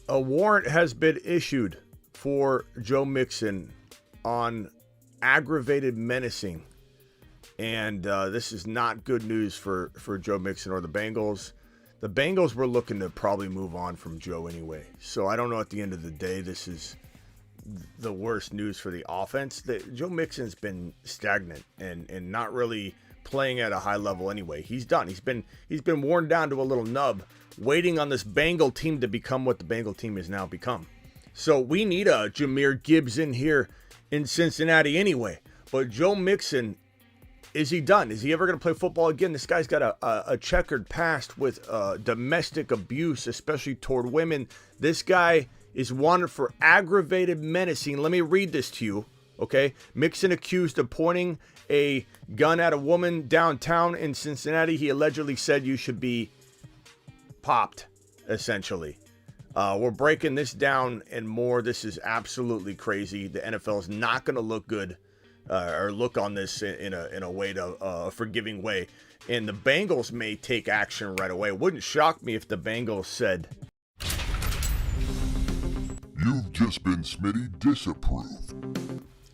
A warrant has been issued for Joe Mixon on aggravated menacing. And this is not good news for Joe Mixon or the Bengals. The Bengals were looking to probably move on from Joe anyway. So I don't know, at the end of the day, this is the worst news for the offense. Joe Mixon's been stagnant and not really playing at a high level anyway. He's done. He's been worn down to a little nub, waiting on this Bengal team to become what the Bengal team has now become. So we need a Jahmyr Gibbs in here in Cincinnati anyway. But Joe Mixon, is he done? Is he ever going to play football again? This guy's got a checkered past with domestic abuse, especially toward women. This guy is wanted for aggravated menacing. Let me read this to you, okay? Mixon accused of pointing a gun at a woman downtown in Cincinnati. He allegedly said you should be popped, essentially. We're breaking this down and more. This is absolutely crazy. The NFL is not going to look good or look on this in a way to a forgiving way. And the Bengals may take action right away. It wouldn't shock me if the Bengals said, "You've just been Smitty disapproved."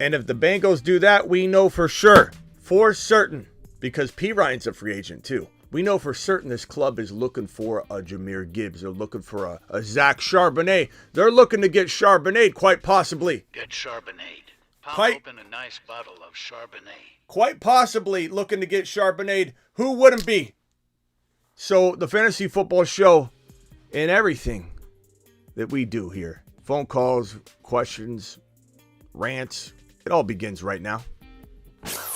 And if the Bengals do that, we know for sure, for certain, because P. Ryan's a free agent too. We know for certain this club is looking for a Jahmyr Gibbs. They're looking for a Zach Charbonnet. They're looking to get Charbonnet, quite possibly. Get Charbonnet. Pop open a nice bottle of Charbonnet. Quite possibly looking to get Charbonnet. Who wouldn't be? So the Fantasy Football Show and everything that we do here, phone calls, questions, rants, it all begins right now.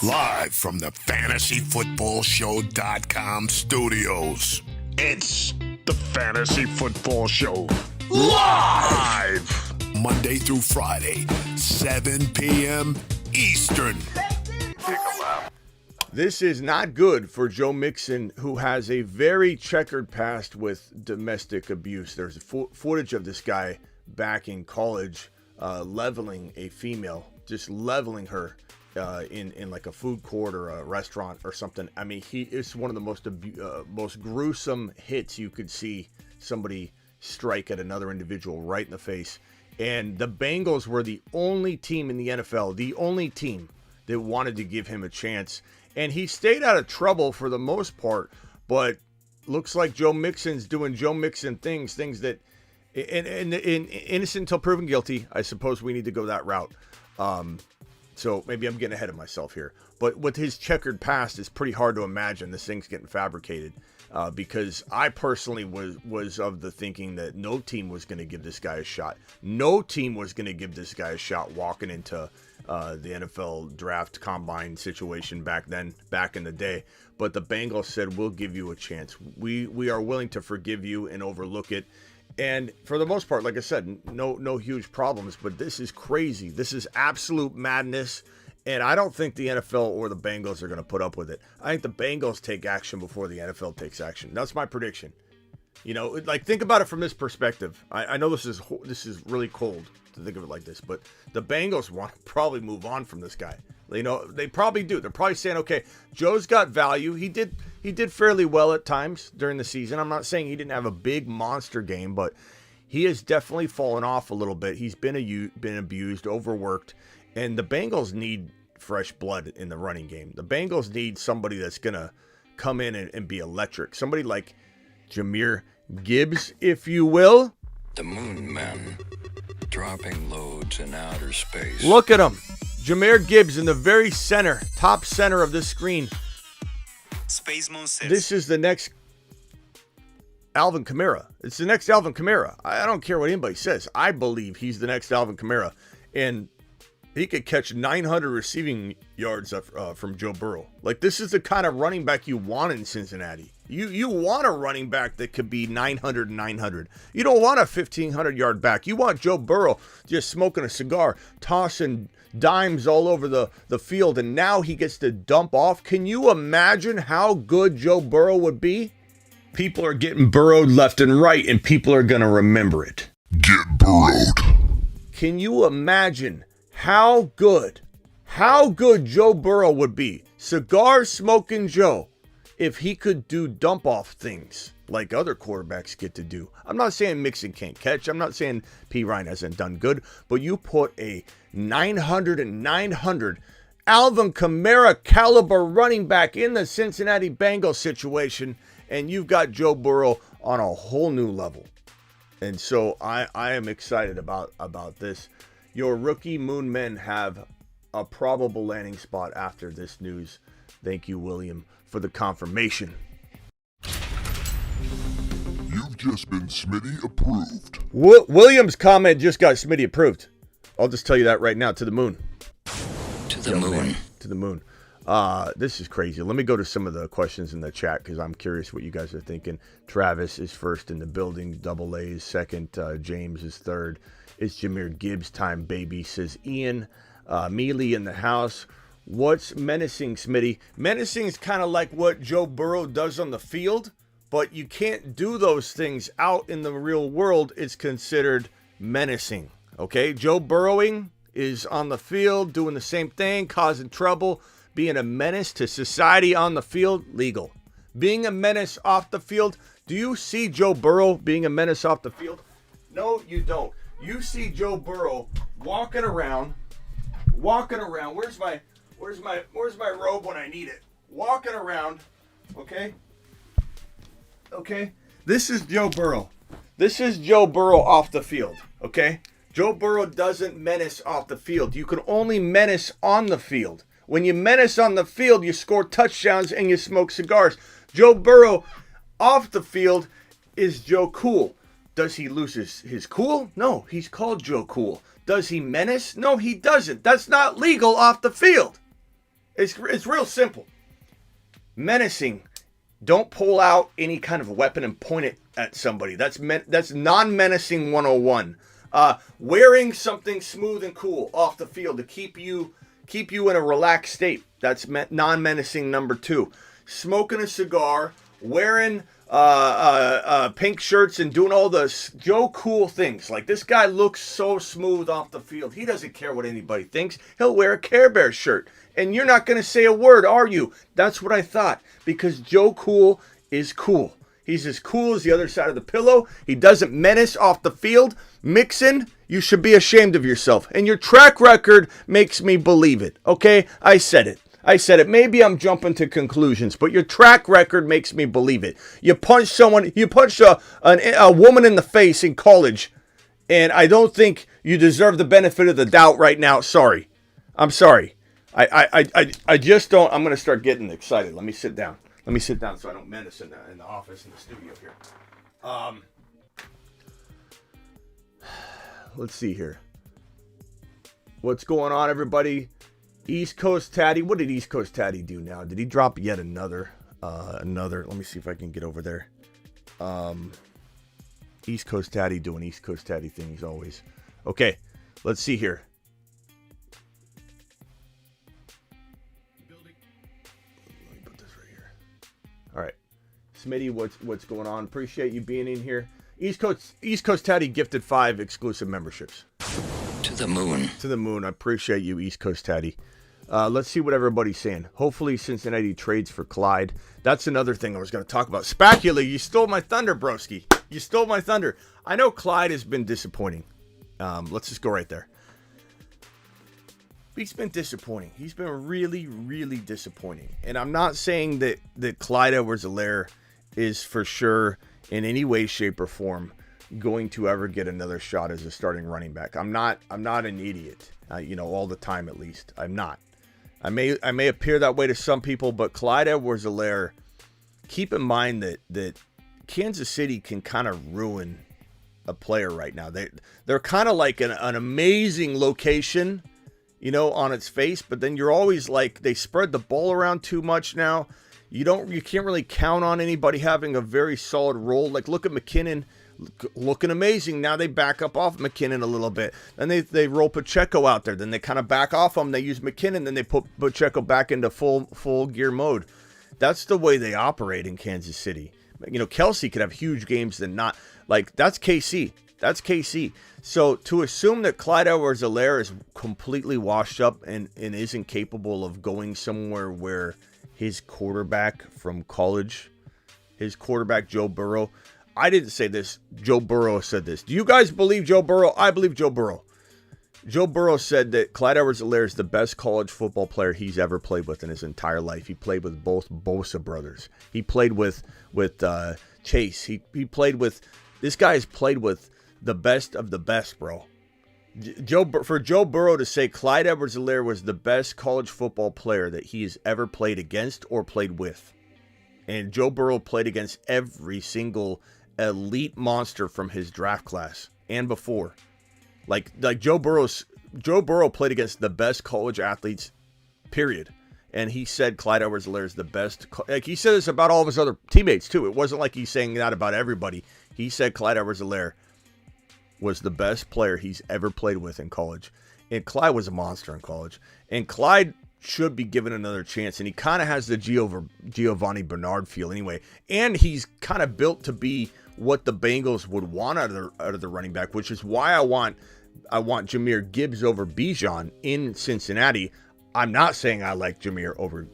Live from the FantasyFootballShow.com studios, it's the Fantasy Football Show live! Monday through Friday, 7 p.m. Eastern. This is not good for Joe Mixon, who has a very checkered past with domestic abuse. There's footage of this guy back in college leveling a female, just leveling her in like a food court or a restaurant or something. I mean, it's one of the most gruesome hits you could see somebody strike at another individual right in the face. And the Bengals were the only team in the NFL, the only team that wanted to give him a chance. And he stayed out of trouble for the most part, but looks like Joe Mixon's doing Joe Mixon things that, in innocent until proven guilty. I suppose we need to go that route. So maybe I'm getting ahead of myself here. But with his checkered past, it's pretty hard to imagine this thing's getting fabricated. Because I personally was of the thinking that no team was going to give this guy a shot. No team was going to give this guy a shot walking into the NFL draft combine situation back in the day. But the Bengals said, we'll give you a chance. We are willing to forgive you and overlook it. And for the most part, like I said, no huge problems. But this is crazy. This is absolute madness. And I don't think the NFL or the Bengals are going to put up with it. I think the Bengals take action before the NFL takes action. That's my prediction. You know, like, think about it from this perspective. I know this is really cold to think of it like this, but the Bengals want to probably move on from this guy. You know, they probably do. They're probably saying, okay, Joe's got value. He did fairly well at times during the season. I'm not saying he didn't have a big monster game, but he has definitely fallen off a little bit. He's been abused, overworked, and the Bengals need fresh blood in the running game. The Bengals need somebody that's going to come in and be electric. Somebody like Jahmyr Gibbs, if you will. The moon men dropping loads in outer space. Look at him. Jahmyr Gibbs in the very center, top center of this screen. Space Moon says. This is the next Alvin Kamara. It's the next Alvin Kamara. I don't care what anybody says. I believe he's the next Alvin Kamara. And he could catch 900 receiving yards from Joe Burrow. Like, this is the kind of running back you want in Cincinnati. You want a running back that could be 900 and 900. You don't want a 1,500-yard back. You want Joe Burrow just smoking a cigar, tossing dimes all over the field, and now he gets to dump off. Can you imagine how good Joe Burrow would be? People are getting burrowed left and right, and people are going to remember it. Get burrowed. Can you imagine how good Joe Burrow would be, cigar smoking Joe, if he could do dump off things like other quarterbacks get to do. I'm not saying Mixon can't catch. I'm not saying P. Ryan hasn't done good. But you put a 900 and 900 Alvin Kamara caliber running back in the Cincinnati Bengals situation, and you've got Joe Burrow on a whole new level. And so I am excited about this. Your rookie Moon Men have a probable landing spot after this news. Thank you, William, for the confirmation. You've just been Smitty approved. William's comment just got Smitty approved. I'll just tell you that right now. To the moon. To the moon. Man, to the moon. This is crazy. Let me go to some of the questions in the chat because I'm curious what you guys are thinking. Travis is first in the building. Double A is second. James is third. It's Jameer Gibbs time, baby, says Ian. Mealy in the house. What's menacing, Smitty? Menacing is kind of like what Joe Burrow does on the field, but you can't do those things out in the real world. It's considered menacing. Okay? Joe Burrowing is on the field doing the same thing, causing trouble, being a menace to society on the field, legal. Being a menace off the field, do you see Joe Burrow being a menace off the field? No, you don't. You see Joe Burrow walking around. Where's my robe when I need it? Walking around, okay? Okay? This is Joe Burrow. This is Joe Burrow off the field, okay? Joe Burrow doesn't menace off the field. You can only menace on the field. When you menace on the field, you score touchdowns and you smoke cigars. Joe Burrow off the field is Joe Cool. Does he lose his cool? No, he's called Joe Cool. Does he menace? No, he doesn't. That's not legal off the field. It's real simple. Menacing. Don't pull out any kind of weapon and point it at somebody. That's non-menacing 101. Wearing something smooth and cool off the field to keep you in a relaxed state. That's non-menacing number 2. Smoking a cigar, wearing pink shirts and doing all the Joe Cool things. Like, this guy looks so smooth off the field. He doesn't care what anybody thinks. He'll wear a Care Bear shirt. And you're not going to say a word, are you? That's what I thought. Because Joe Cool is cool. He's as cool as the other side of the pillow. He doesn't menace off the field. Mixon, you should be ashamed of yourself. And your track record makes me believe it. Okay? I said it. Maybe I'm jumping to conclusions, but your track record makes me believe it. You punched a woman in the face in college, and I don't think you deserve the benefit of the doubt right now. Sorry. I'm sorry. I just don't. I'm going to start getting excited. Let me sit down so I don't menace in the office, in the studio here. Let's see here. What's going on, everybody? East Coast Tatty. What did East Coast Tatty do now? Did he drop yet another? Let me see if I can get over there. East Coast Tatty doing East Coast Tatty things always. Okay, let's see here. Let me put this right here. All right, Smitty, what's going on? Appreciate you being in here. East Coast Tatty gifted 5 exclusive memberships. To the moon. To the moon. I appreciate you, East Coast Tatty. Let's see what everybody's saying. Hopefully Cincinnati trades for Clyde. That's another thing I was going to talk about. Spacula, you stole my thunder, broski. You stole my thunder. I know Clyde has been disappointing. Let's just go right there. He's been disappointing. He's been really, really disappointing. And I'm not saying that Clyde Edwards-Helaire is for sure in any way, shape, or form going to ever get another shot as a starting running back. I'm not an idiot. All the time at least. I'm not. I may appear that way to some people, but Clyde Edwards-Helaire, keep in mind that Kansas City can kind of ruin a player right now. They're kind of like an amazing location, on its face, but then you're always like, they spread the ball around too much now. You can't really count on anybody having a very solid role. Like, look at McKinnon. Looking amazing. Now they back up off McKinnon a little bit. Then they roll Pacheco out there. Then they kind of back off him. They use McKinnon. Then they put Pacheco back into full gear mode. That's the way they operate in Kansas City. Kelsey could have huge games than not. Like, that's KC. So to assume that Clyde Edwards-Helaire is completely washed up and isn't capable of going somewhere where his quarterback from college his quarterback, Joe Burrow. I didn't say this. Joe Burrow said this. Do you guys believe Joe Burrow? I believe Joe Burrow. Joe Burrow said that Clyde Edwards-Helaire is the best college football player he's ever played with in his entire life. He played with both Bosa brothers. He played with Chase. He played with, this guy has played with the best of the best, bro. For Joe Burrow to say Clyde Edwards-Helaire was the best college football player that he has ever played against or played with. And Joe Burrow played against every single elite monster from his draft class and before. Like Joe Burrow played against the best college athletes, period. And he said Clyde Edwards-Helaire is the best. Like, he said this about all of his other teammates too. It wasn't like he's saying that about everybody. He said Clyde Edwards-Helaire was the best player he's ever played with in college. And Clyde was a monster in college. And Clyde should be given another chance. And he kind of has the Giovanni Bernard feel anyway. And he's kind of built to be what the Bengals would want out of the running back, which is why I want Jahmyr Gibbs over Bijan in Cincinnati. I'm not saying I like Jahmyr over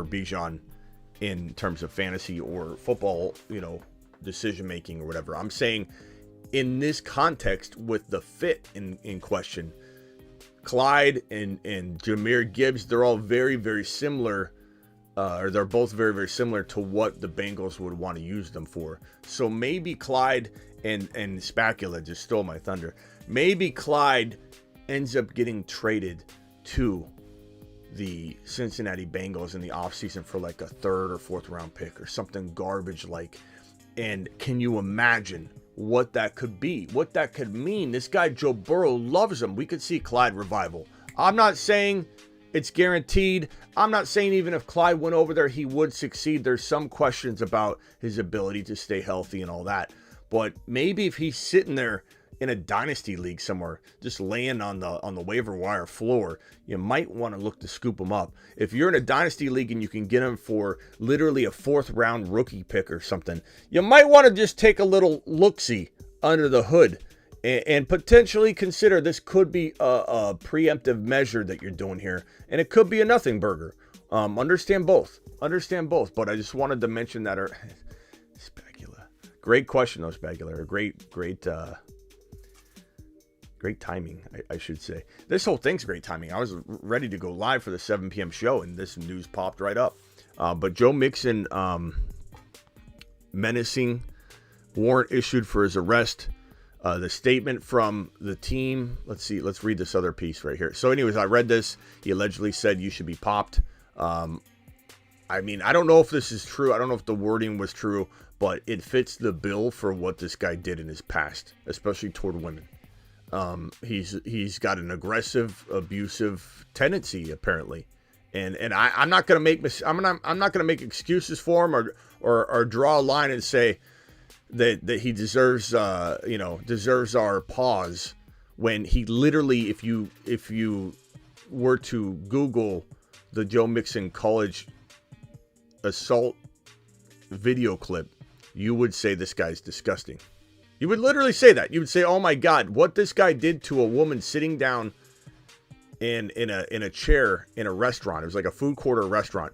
Bijan in terms of fantasy or football, decision making or whatever. I'm saying in this context with the fit in question, Clyde and Jahmyr Gibbs, they're all very, very similar. Or they're both very, very similar to what the Bengals would want to use them for. So maybe Clyde and Spacula just stole my thunder. Maybe Clyde ends up getting traded to the Cincinnati Bengals in the offseason for like a third or fourth round pick or something garbage like. And can you imagine what that could be? What that could mean? This guy Joe Burrow loves him. We could see Clyde revival. I'm not saying it's guaranteed. I'm not saying even if Clyde went over there, he would succeed. There's some questions about his ability to stay healthy and all that. But maybe if he's sitting there in a dynasty league somewhere, just laying on the waiver wire floor, you might want to look to scoop him up. If you're in a dynasty league and you can get him for literally a fourth round rookie pick or something, you might want to just take a little look-see under the hood and potentially consider this could be a preemptive measure that you're doing here. And it could be a nothing burger. Understand both. But I just wanted to mention that. Spagula. Great question, though, Spagula. Great timing, I should say. This whole thing's great timing. I was ready to go live for the 7 p.m. show, and this news popped right up. But Joe Mixon, menacing warrant issued for his arrest. The statement from the team. Let's read this other piece right here. So anyways, I read this. He allegedly said you should be popped. I don't know if this is true. I don't know if the wording was true, but it fits the bill for what this guy did in his past, especially toward women. He's got an aggressive, abusive tendency apparently. And I'm not going to make excuses for him or draw a line and say that he deserves our pause when he literally, if you were to Google the Joe Mixon college assault video clip, you would say this guy's disgusting. You would literally say that. You would say, "Oh my God, what this guy did to a woman sitting down in a chair in a restaurant. It was like a food court or a restaurant.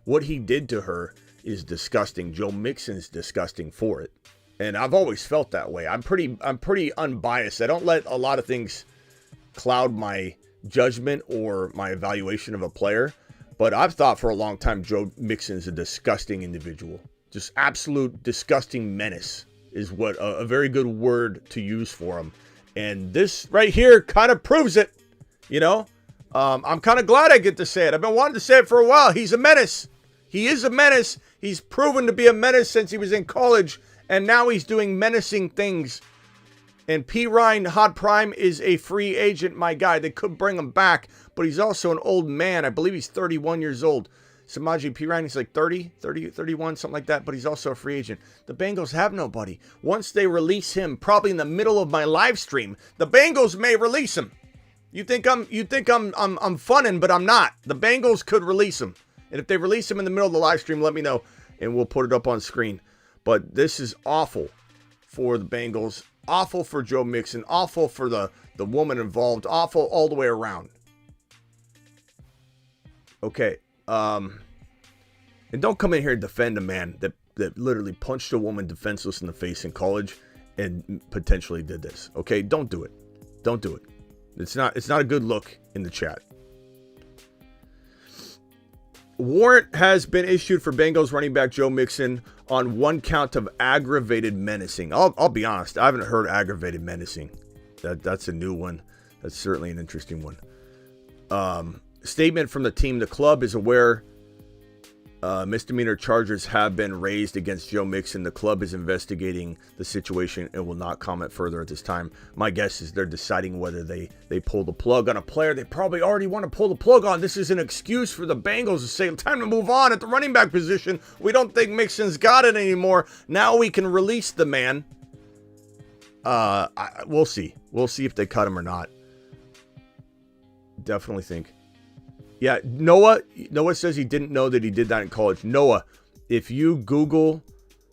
What he did to her is disgusting. Joe Mixon's disgusting for it." And I've always felt that way. I'm pretty unbiased. I don't let a lot of things cloud my judgment or my evaluation of a player. But I've thought for a long time Joe Mixon is a disgusting individual. Just absolute disgusting menace is what a very good word to use for him. And this right here kind of proves it. I'm kind of glad I get to say it. I've been wanting to say it for a while. He's a menace. He is a menace. He's proven to be a menace since he was in college. And now he's doing menacing things. And P. Ryan Hot Prime is a free agent, my guy. They could bring him back, but he's also an old man. I believe he's 31 years old. Samaje Perine is like 31, something like that, but he's also a free agent. The Bengals have nobody. Once they release him, probably in the middle of my live stream, the Bengals may release him. You think I'm funning, but I'm not. The Bengals could release him. And if they release him in the middle of the live stream, let me know, and we'll put it up on screen. But this is awful for the Bengals, awful for Joe Mixon, awful for the woman involved, awful all the way around. Okay. And don't come in here and defend a man that that literally punched a woman defenseless in the face in college and potentially did this. Okay, don't do it. Don't do it. It's not a good look in the chat. Warrant has been issued for Bengals running back Joe Mixon on 1 count of aggravated menacing. I'll be honest, I haven't heard aggravated menacing. That's a new one. That's certainly an interesting one. Statement from the team: the club is aware misdemeanor charges have been raised against Joe Mixon. The club is investigating the situation and will not comment further at this time. My guess is they're deciding whether they pull the plug on a player they probably already want to pull the plug on. This is an excuse for the Bengals to say, time to move on at the running back position. We don't think Mixon's got it anymore. Now we can release the man. We'll see. We'll see if they cut him or not. Definitely think. Yeah, Noah says he didn't know that he did that in college. Noah, if you Google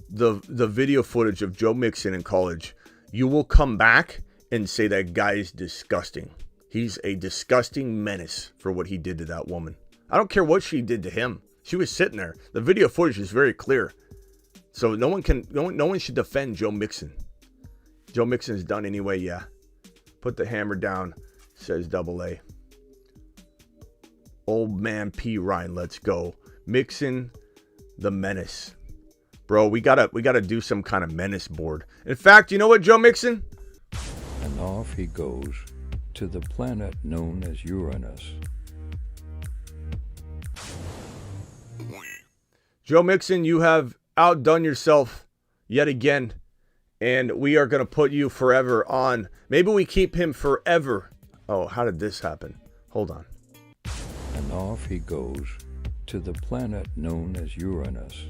the video footage of Joe Mixon in college, you will come back and say that guy is disgusting. He's a disgusting menace for what he did to that woman. I don't care what she did to him. She was sitting there. The video footage is very clear. So no one should defend Joe Mixon. Joe Mixon is done anyway, yeah. Put the hammer down, says Double A. Old man P. Ryan, let's go. Mixon, the menace. Bro, we gotta do some kind of menace board. In fact, you know what, Joe Mixon? And off he goes to the planet known as Uranus. Joe Mixon, you have outdone yourself yet again. And we are going to put you forever on. Maybe we keep him forever. Oh, how did this happen? Hold on. And off he goes to the planet known as Uranus.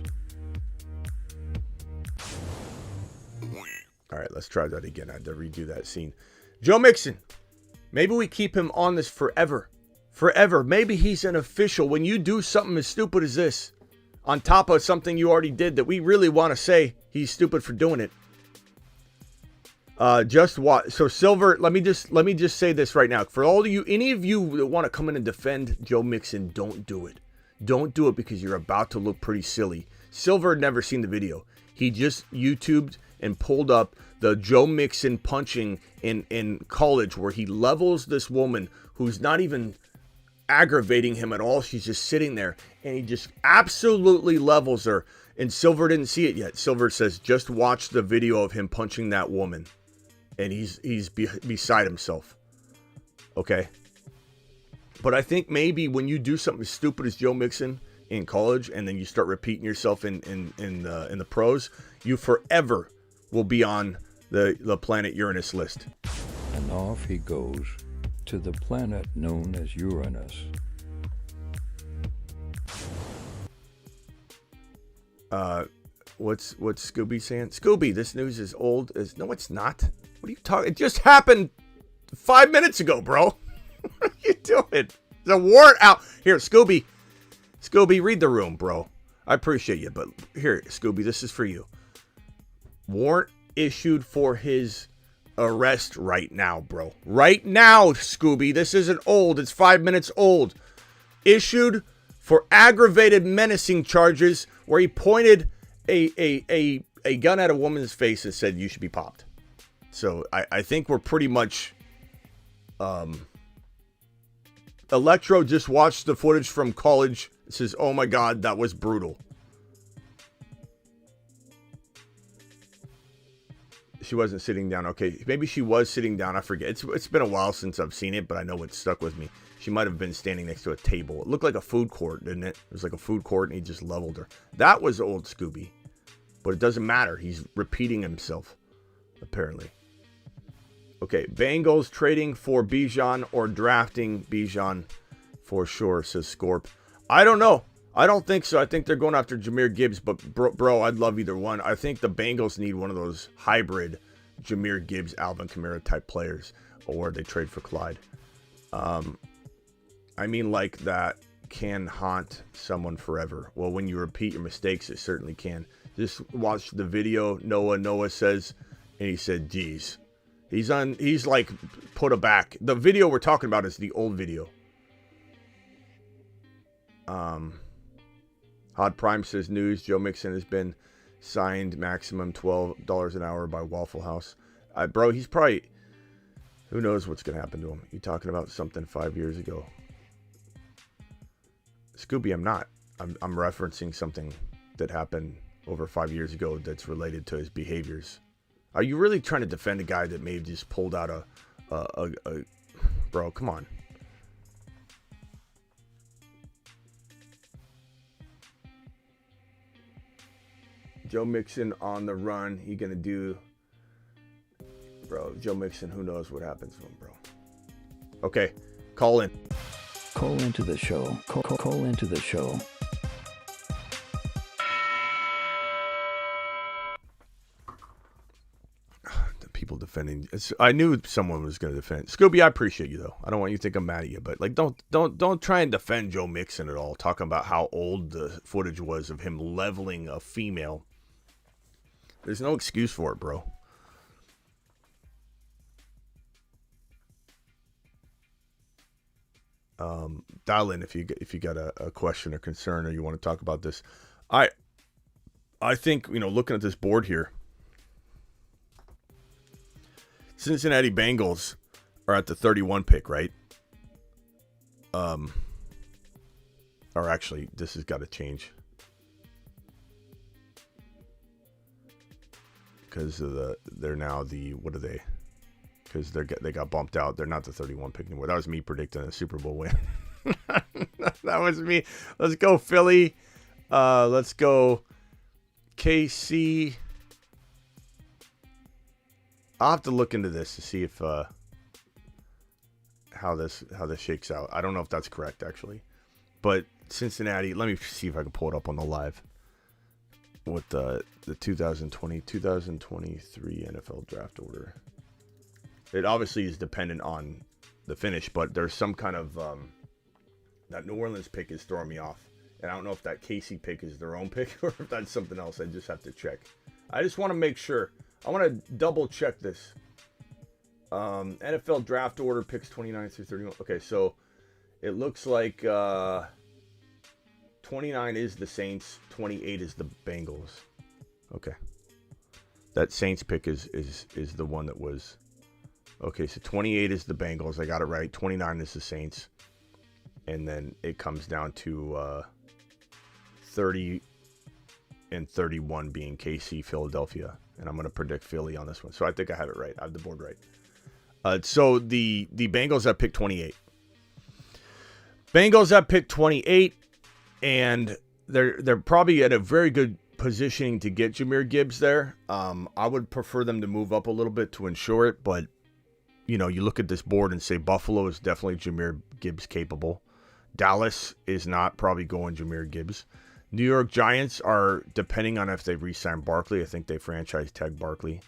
All right, let's try that again. I had to redo that scene. Joe Mixon, maybe we keep him on this forever. Forever. Maybe he's an official. When you do something as stupid as this, on top of something you already did that we really want to say he's stupid for doing it. Just watch. So Silver, let me just say this right now. For all of you, any of you that want to come in and defend Joe Mixon, don't do it. Don't do it because you're about to look pretty silly. Silver had never seen the video. He just YouTubed and pulled up the Joe Mixon punching in college where he levels this woman who's not even aggravating him at all. She's just sitting there and he just absolutely levels her. And Silver didn't see it yet. Silver says, just watch the video of him punching that woman. And he's beside himself. Okay? But I think maybe when you do something as stupid as Joe Mixon in college and then you start repeating yourself in the pros, you forever will be on the planet Uranus list. And off he goes to the planet known as Uranus. What's Scooby saying? Scooby, this news is old as... No, it's not. What are you talking? It just happened 5 minutes ago, bro. What are you doing? There's a warrant out. Here, Scooby. Scooby, read the room, bro. I appreciate you, but here, Scooby, this is for you. Warrant issued for his arrest right now, bro. Right now, Scooby. This isn't old. It's 5 minutes old. Issued for aggravated menacing charges where he pointed a gun at a woman's face and said, you should be popped. So I think we're pretty much... Electro just watched the footage from college. It says, oh my God, that was brutal. She wasn't sitting down. Okay, maybe she was sitting down. I forget. It's been a while since I've seen it, but I know it stuck with me. She might have been standing next to a table. It looked like a food court, didn't it? It was like a food court, and he just leveled her. That was old Scooby. But it doesn't matter. He's repeating himself, apparently. Okay, Bengals trading for Bijan or drafting Bijan for sure, says Scorp. I don't know. I don't think so. I think they're going after Jahmyr Gibbs, but bro, I'd love either one. I think the Bengals need one of those hybrid Jahmyr Gibbs, Alvin Kamara type players, or they trade for Clyde. I mean, like that can haunt someone forever. Well, when you repeat your mistakes, it certainly can. Just watch the video. Noah says, and he said, geez. He's like put aback. The video we're talking about is the old video. Hot Prime says news. Joe Mixon has been signed maximum $12 an hour by Waffle House. Bro, he's probably, who knows what's going to happen to him. You talking about something 5 years ago. Scooby, I'm not. I'm referencing something that happened over 5 years ago that's related to his behaviors. Are you really trying to defend a guy that maybe just pulled out a bro, come on. Joe Mixon on the run. He gonna do, bro, Joe Mixon, who knows what happens to him, bro. Okay, call in. Call into the show. Call into the show. The people defending. I knew someone was going to defend. Scooby, I appreciate you though. I don't want you to think I'm mad at you, but like, don't try and defend Joe Mixon at all. Talking about how old the footage was of him leveling a female. There's no excuse for it, bro. Dial in if you got a question or concern or you want to talk about this. I think, looking at this board here, Cincinnati Bengals are at the 31 pick, right? Or actually, this has got to change because they're now the, what are they? Because they got bumped out. They're not the 31 pick anymore. That was me predicting a Super Bowl win. That was me. Let's go Philly. Let's go KC. I'll have to look into this to see if how this shakes out. I don't know if that's correct actually, but Cincinnati. Let me see if I can pull it up on the live with the 2023 NFL draft order. It obviously is dependent on the finish, but there's some kind of that New Orleans pick is throwing me off, and I don't know if that KC pick is their own pick or if that's something else. I just have to check. I just want to make sure. I want to double check this. NFL draft order picks 29 through 31. Okay, so it looks like 29 is the Saints, 28 is the Bengals. Okay, that Saints pick is the one that was. Okay, so 28 is the Bengals. I got it right. 29 is the Saints, and then it comes down to 30 and 31 being KC, Philadelphia. And I'm going to predict Philly on this one. So I think I have it right. I have the board right. So the Bengals have picked 28. Bengals have picked 28, and they're probably at a very good positioning to get Jahmyr Gibbs there. I would prefer them to move up a little bit to ensure it, but you look at this board and say Buffalo is definitely Jahmyr Gibbs capable. Dallas is not probably going Jahmyr Gibbs. New York Giants are depending on if they re-sign Barkley. I think they franchise tag Barkley.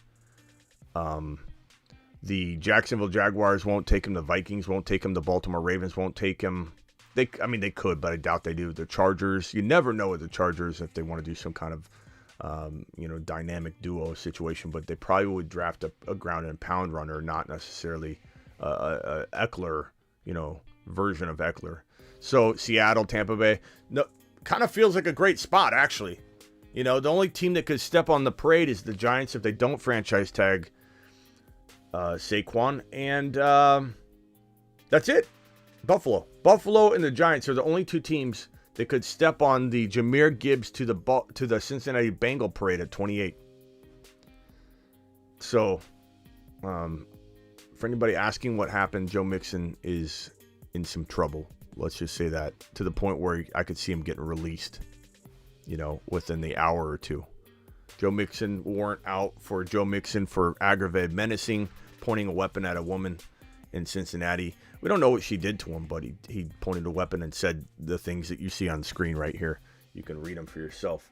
The Jacksonville Jaguars won't take him. The Vikings won't take him. The Baltimore Ravens won't take him. They could, but I doubt they do. The Chargers, you never know with the Chargers if they want to do some kind of, dynamic duo situation. But they probably would draft a ground and pound runner, not necessarily a Eckler, version of Eckler. So Seattle, Tampa Bay, no. Kind of feels like a great spot, actually. The only team that could step on the parade is the Giants if they don't franchise tag Saquon. And that's it. Buffalo and the Giants are the only two teams that could step on the Jahmyr Gibbs to the Cincinnati Bengal parade at 28. So, for anybody asking what happened, Joe Mixon is in some trouble. Let's just say that, to the point where I could see him getting released, within the hour or two. Joe Mixon warrant out for Joe Mixon for aggravated menacing, pointing a weapon at a woman in Cincinnati. We don't know what she did to him, but he pointed a weapon and said the things that you see on the screen right here. You can read them for yourself.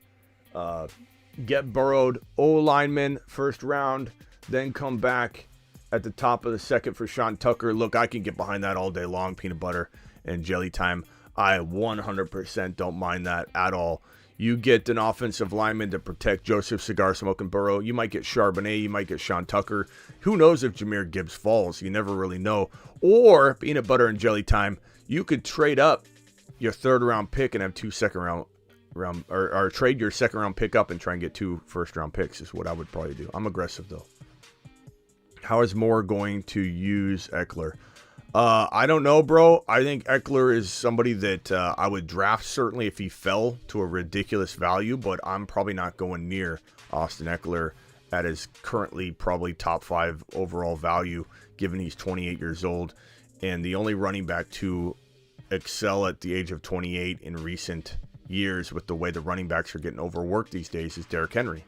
Get burrowed, O-lineman, first round, then come back at the top of the second for Sean Tucker. Look, I can get behind that all day long, peanut butter and jelly time. I 100% don't mind that at all. You get an offensive lineman to protect Joseph Cigar Smoking Burrow. You might get Charbonnet. You might get Sean Tucker. Who knows if Jahmyr Gibbs falls? You never really know. Or peanut butter and jelly time. You could trade up your third round pick and have 2 second round round or trade your second round pick up and try and get 2 first round picks is what I would probably do. I'm aggressive though. How is Moore going to use Eckler? I don't know, bro. I think Eckler is somebody that I would draft certainly if he fell to a ridiculous value, but I'm probably not going near Austin Eckler at his currently probably top 5 overall value, given he's 28 years old. And the only running back to excel at the age of 28 in recent years with the way the running backs are getting overworked these days is Derrick Henry.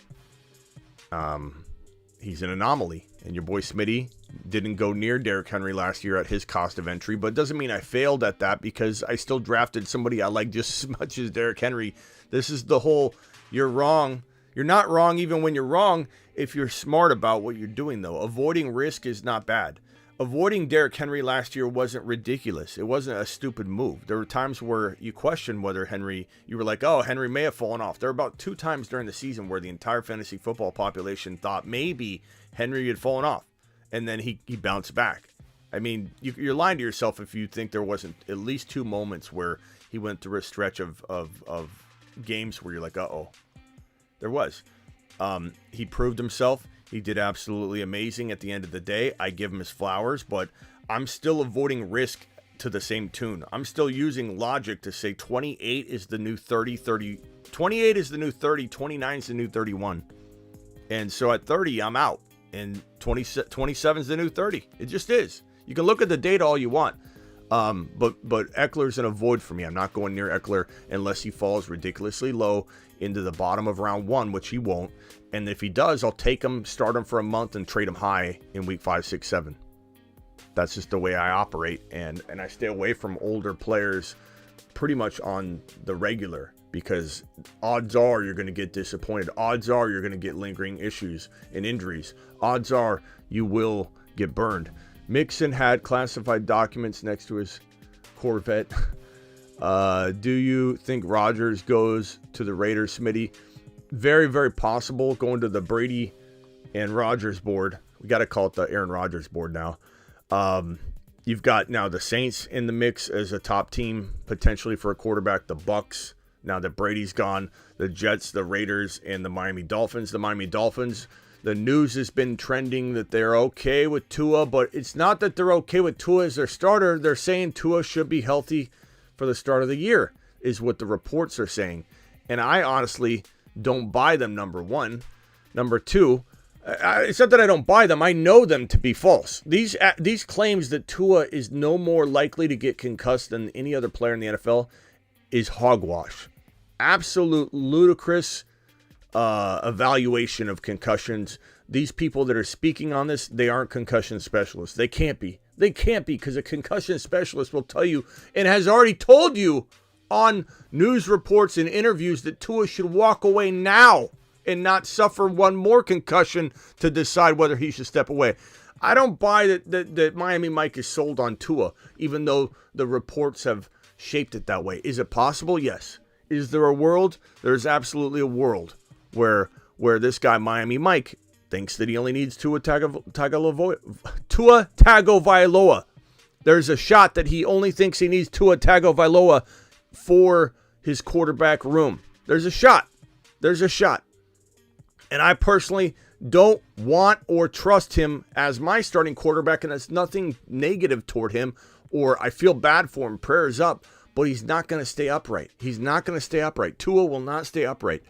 He's an anomaly. And your boy Smitty didn't go near Derrick Henry last year at his cost of entry, but it doesn't mean I failed at that because I still drafted somebody I like just as much as Derrick Henry. This is the whole, you're wrong. You're not wrong even when you're wrong if you're smart about what you're doing, though. Avoiding risk is not bad. Avoiding Derrick Henry last year wasn't ridiculous. It wasn't a stupid move. There were times where you questioned whether you were like, oh, Henry may have fallen off. There were about 2 times during the season where the entire fantasy football population thought maybe Henry had fallen off, and then he bounced back. I mean, you're lying to yourself if you think there wasn't at least 2 moments where he went through a stretch of games where you're like, uh-oh. There was. He proved himself. He did absolutely amazing at the end of the day. I give him his flowers, but I'm still avoiding risk to the same tune. I'm still using logic to say 28 is the new 30, 28 is the new 30, 29 is the new 31. And so at 30, I'm out. And 27 is the new 30. It just is. You can look at the data all you want. But Eckler's an avoid for me. I'm not going near Eckler unless he falls ridiculously low into the bottom of round 1, which he won't. And if he does, I'll take him, start him for a month, and trade him high in week 5, 6, 7. That's just the way I operate. And I stay away from older players pretty much on the regular because odds are you're going to get disappointed. Odds are you're going to get lingering issues and injuries. Odds are you will get burned. Mixon had classified documents next to his Corvette. Do you think Rodgers goes to the Raiders, Smitty? Very, very possible going to the Brady and Rodgers board. We got to call it the Aaron Rodgers board now. You've got now the Saints in the mix as a top team, potentially for a quarterback. The Bucks, now that Brady's gone. The Jets, the Raiders, and the Miami Dolphins. The Miami Dolphins, the news has been trending that they're okay with Tua, but it's not that they're okay with Tua as their starter. They're saying Tua should be healthy for the start of the year, is what the reports are saying. And I honestly don't buy them, number one. Number two, it's not that I don't buy them. I know them to be false. These claims that Tua is no more likely to get concussed than any other player in the NFL is hogwash. Absolute ludicrous evaluation of concussions. These people that are speaking on this, they aren't concussion specialists. They can't be. They can't be, because a concussion specialist will tell you and has already told you on news reports and interviews that Tua should walk away now and not suffer one more concussion to decide whether he should step away. I don't buy that Miami Mike is sold on Tua, even though the reports have shaped it that way. Is it possible? Yes. Is there a world? There's absolutely a world where this guy, Miami Mike, thinks that he only needs Tua Tagovailoa. There's a shot that he only thinks he needs Tua Tagovailoa for his quarterback room. There's a shot. There's a shot. And I personally don't want or trust him as my starting quarterback, and it's nothing negative toward him, or I feel bad for him. Prayers up, but he's not going to stay upright. He's not going to stay upright. Tua will not stay upright.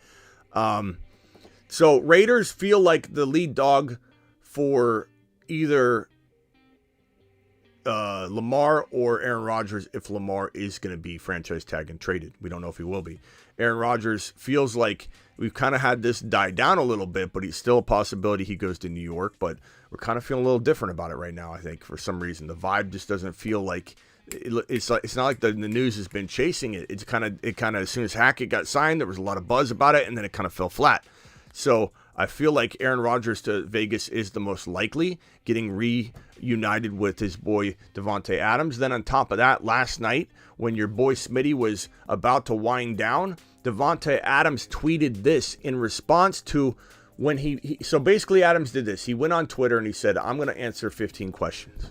So Raiders feel like the lead dog for either Lamar or Aaron Rodgers if Lamar is going to be franchise tag and traded. We don't know if he will be. Aaron Rodgers feels like we've kind of had this die down a little bit, but he's still a possibility he goes to New York. But we're kind of feeling a little different about it right now, I think, for some reason. The vibe just doesn't feel like it's not like the news has been chasing it. It kind of as soon as Hackett got signed, there was a lot of buzz about it, and then it kind of fell flat. So I feel like Aaron Rodgers to Vegas is the most likely, getting reunited with his boy Davante Adams. Then on top of that, last night when your boy Smitty was about to wind down, Davante Adams tweeted this in response to when so basically Adams did this. He went on Twitter and he said, I'm going to answer 15 questions.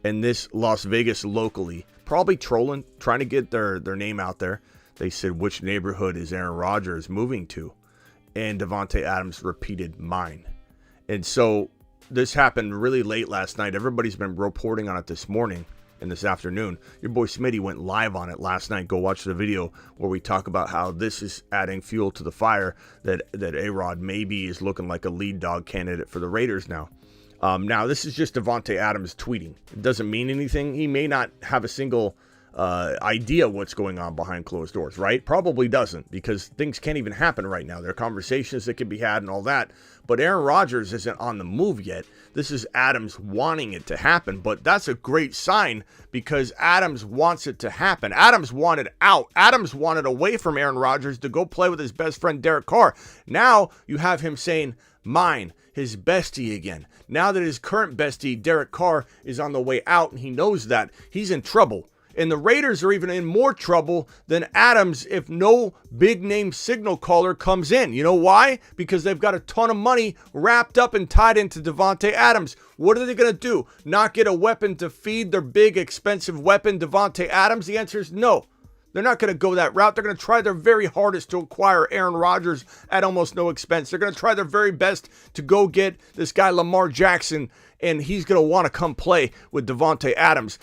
And this Las Vegas locally, probably trolling, trying to get their name out there. They said, which neighborhood is Aaron Rodgers moving to? And Davante Adams repeated, mine. And so this happened really late last night. Everybody's been reporting on it this morning and this afternoon. Your boy Smitty went live on it last night. Go watch the video where we talk about how this is adding fuel to the fire, that A-Rod maybe is looking like a lead dog candidate for the Raiders now. Now, this is just Davante Adams tweeting. It doesn't mean anything. He may not have a single idea what's going on behind closed doors, right? Probably doesn't, because things can't even happen right now. There are conversations that can be had and all that, but Aaron Rodgers isn't on the move yet. This is Adams wanting it to happen, but that's a great sign because Adams wants it to happen. Adams wanted out. Adams wanted away from Aaron Rodgers to go play with his best friend Derek Carr. Now you have him saying, mine, his bestie again. Now that his current bestie, Derek Carr, is on the way out and he knows that, he's in trouble. And the Raiders are even in more trouble than Adams if no big-name signal caller comes in. You know why? Because they've got a ton of money wrapped up and tied into Davante Adams. What are they going to do? Not get a weapon to feed their big, expensive weapon, Davante Adams? The answer is no. They're not going to go that route. They're going to try their very hardest to acquire Aaron Rodgers at almost no expense. They're going to try their very best to go get this guy Lamar Jackson, and he's going to want to come play with Davante Adams.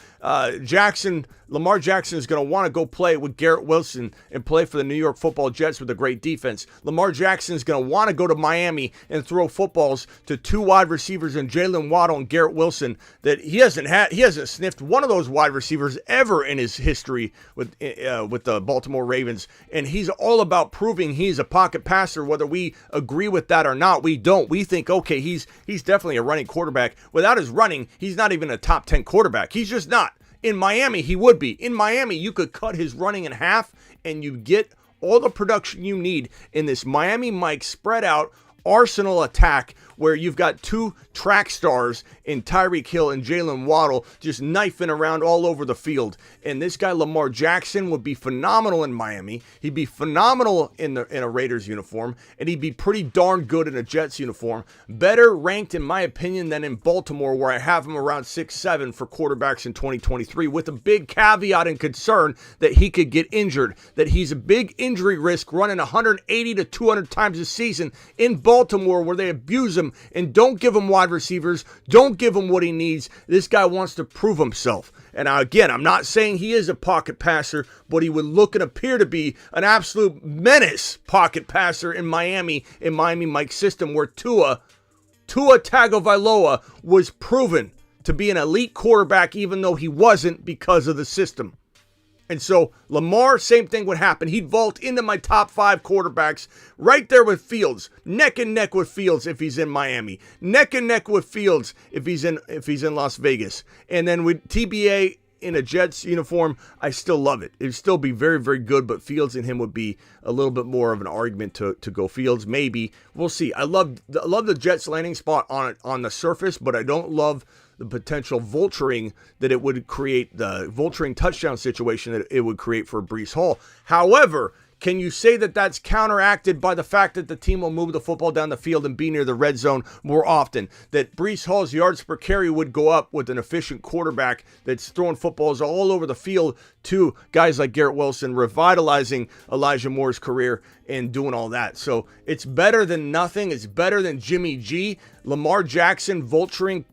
Lamar Jackson is going to want to go play with Garrett Wilson and play for the New York Football Jets with a great defense. Lamar Jackson is going to want to go to Miami and throw footballs to two wide receivers in Jalen Waddle and Garrett Wilson that he hasn't sniffed one of those wide receivers ever in his history with the Baltimore Ravens. And he's all about proving he's a pocket passer, whether we agree with that or not. We don't. We think, okay, he's definitely a running quarterback. Without his running, he's not even a top 10 quarterback. He's just not. In Miami, he would be. In Miami, you could cut his running in half and you get all the production you need in this Miami Mike spread out arsenal attack where you've got two track stars in Tyreek Hill and Jalen Waddle just knifing around all over the field. And this guy Lamar Jackson would be phenomenal in Miami. He'd be phenomenal in a Raiders uniform, and he'd be pretty darn good in a Jets uniform. Better ranked, in my opinion, than in Baltimore, where I have him around 6'7" for quarterbacks in 2023, with a big caveat and concern that he could get injured, that he's a big injury risk running 180 to 200 times a season in Baltimore, where they abuse him and don't give him wide receivers, don't give him what he needs. This guy wants to prove himself. And again, I'm not saying he is a pocket passer, but he would look and appear to be an absolute menace pocket passer in Miami Mike's system, where Tua Tagovailoa was proven to be an elite quarterback, even though he wasn't, because of the system. And so Lamar, same thing would happen. He'd vault into my top 5 quarterbacks right there with Fields, neck and neck with Fields if he's in Miami, neck and neck with Fields if he's in Las Vegas. And then with TBA in a Jets uniform, I still love it. It'd still be very, very good, but Fields and him would be a little bit more of an argument to go Fields. Maybe. We'll see. I love the Jets landing spot on the surface, but I don't love the potential vulturing that it would create, the vulturing touchdown situation that it would create for Breece Hall. However, can you say that that's counteracted by the fact that the team will move the football down the field and be near the red zone more often? That Breece Hall's yards per carry would go up with an efficient quarterback that's throwing footballs all over the field to guys like Garrett Wilson, revitalizing Elijah Moore's career and doing all that. So it's better than nothing. It's better than Jimmy G. Lamar Jackson vulturing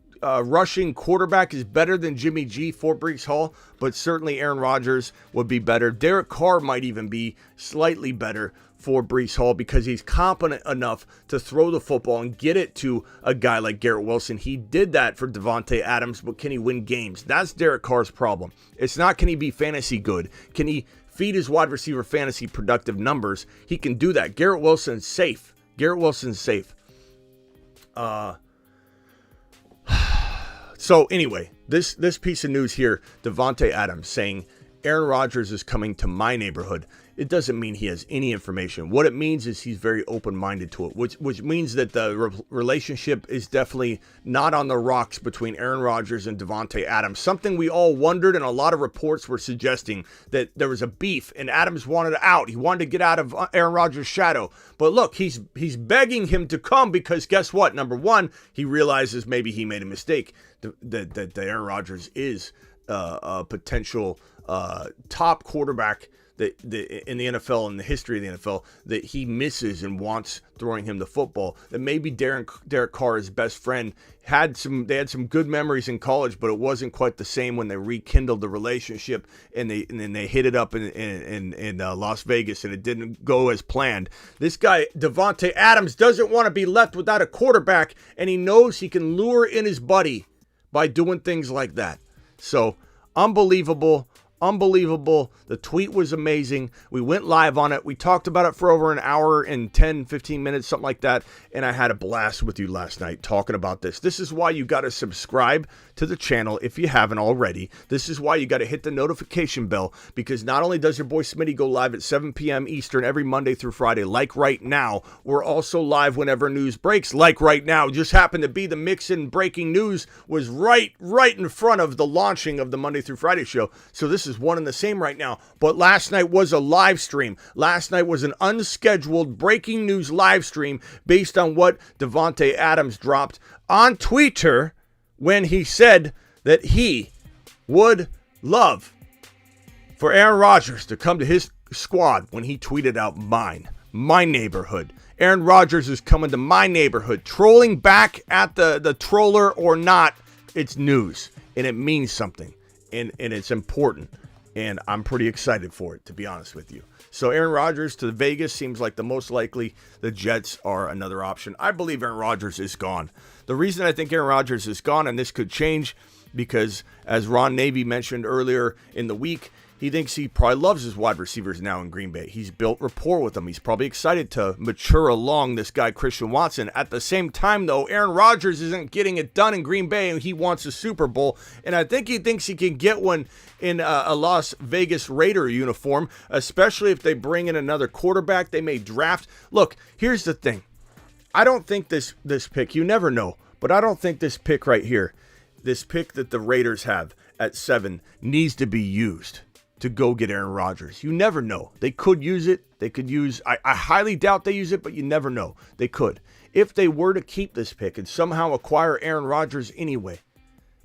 rushing quarterback is better than Jimmy G for Breece Hall, but certainly Aaron Rodgers would be better. Derek Carr might even be slightly better for Breece Hall because he's competent enough to throw the football and get it to a guy like Garrett Wilson. He did that for Davante Adams, but can he win games? That's Derek Carr's problem. It's not can he be fantasy good. Can he feed his wide receiver fantasy productive numbers? He can do that. Garrett Wilson's safe. So anyway, this piece of news here, Davante Adams saying Aaron Rodgers is coming to my neighborhood. It doesn't mean he has any information. What it means is he's very open-minded to it, which means that the relationship is definitely not on the rocks between Aaron Rodgers and Davante Adams. Something we all wondered, and a lot of reports were suggesting that there was a beef and Adams wanted out. He wanted to get out of Aaron Rodgers' shadow. But look, he's begging him to come because guess what? Number one, he realizes maybe he made a mistake. That Aaron Rodgers is a potential top quarterback in the NFL, in the history of the NFL, that he misses and wants throwing him the football. That maybe Derek Carr, his best friend, they had some good memories in college, but it wasn't quite the same when they rekindled the relationship and then they hit it up in Las Vegas and it didn't go as planned. This guy, Davante Adams, doesn't want to be left without a quarterback, and he knows he can lure in his buddy by doing things like that. So, unbelievable. The tweet was amazing. We went live on it. We talked about it for over an hour and 10, 15 minutes, something like that. And I had a blast with you last night talking about this. This is why you got to subscribe to the channel if you haven't already. This is why you got to hit the notification bell, because not only does your boy Smitty go live at 7 p.m. Eastern every Monday through Friday, like right now, we're also live whenever news breaks, like right now. Just happened to be the Mixon breaking news was right in front of the launching of the Monday through Friday show. So this is one and the same right now. But last night was a live stream. Last night was an unscheduled breaking news live stream based on what Davante Adams dropped on Twitter when he said that he would love for Aaron Rodgers to come to his squad when he tweeted out my neighborhood. Aaron Rodgers is coming to my neighborhood. Trolling back at the troller or not, it's news. And it means something. And it's important. And I'm pretty excited for it, to be honest with you. So Aaron Rodgers to Vegas seems like the most likely. The Jets are another option. I believe Aaron Rodgers is gone. The reason I think Aaron Rodgers is gone, and this could change, because as Ron Navy mentioned earlier in the week, he thinks he probably loves his wide receivers now in Green Bay. He's built rapport with them. He's probably excited to mature along this guy, Christian Watson. At the same time, though, Aaron Rodgers isn't getting it done in Green Bay, and he wants a Super Bowl. And I think he thinks he can get one in a Las Vegas Raider uniform, especially if they bring in another quarterback they may draft. Look, here's the thing. I don't think this pick, you never know, but I don't think this pick right here, this pick that the Raiders have at 7, needs to be used to go get Aaron Rodgers. You never know. They could use it. They could use, I highly doubt they use it, but you never know. They could. If they were to keep this pick and somehow acquire Aaron Rodgers anyway,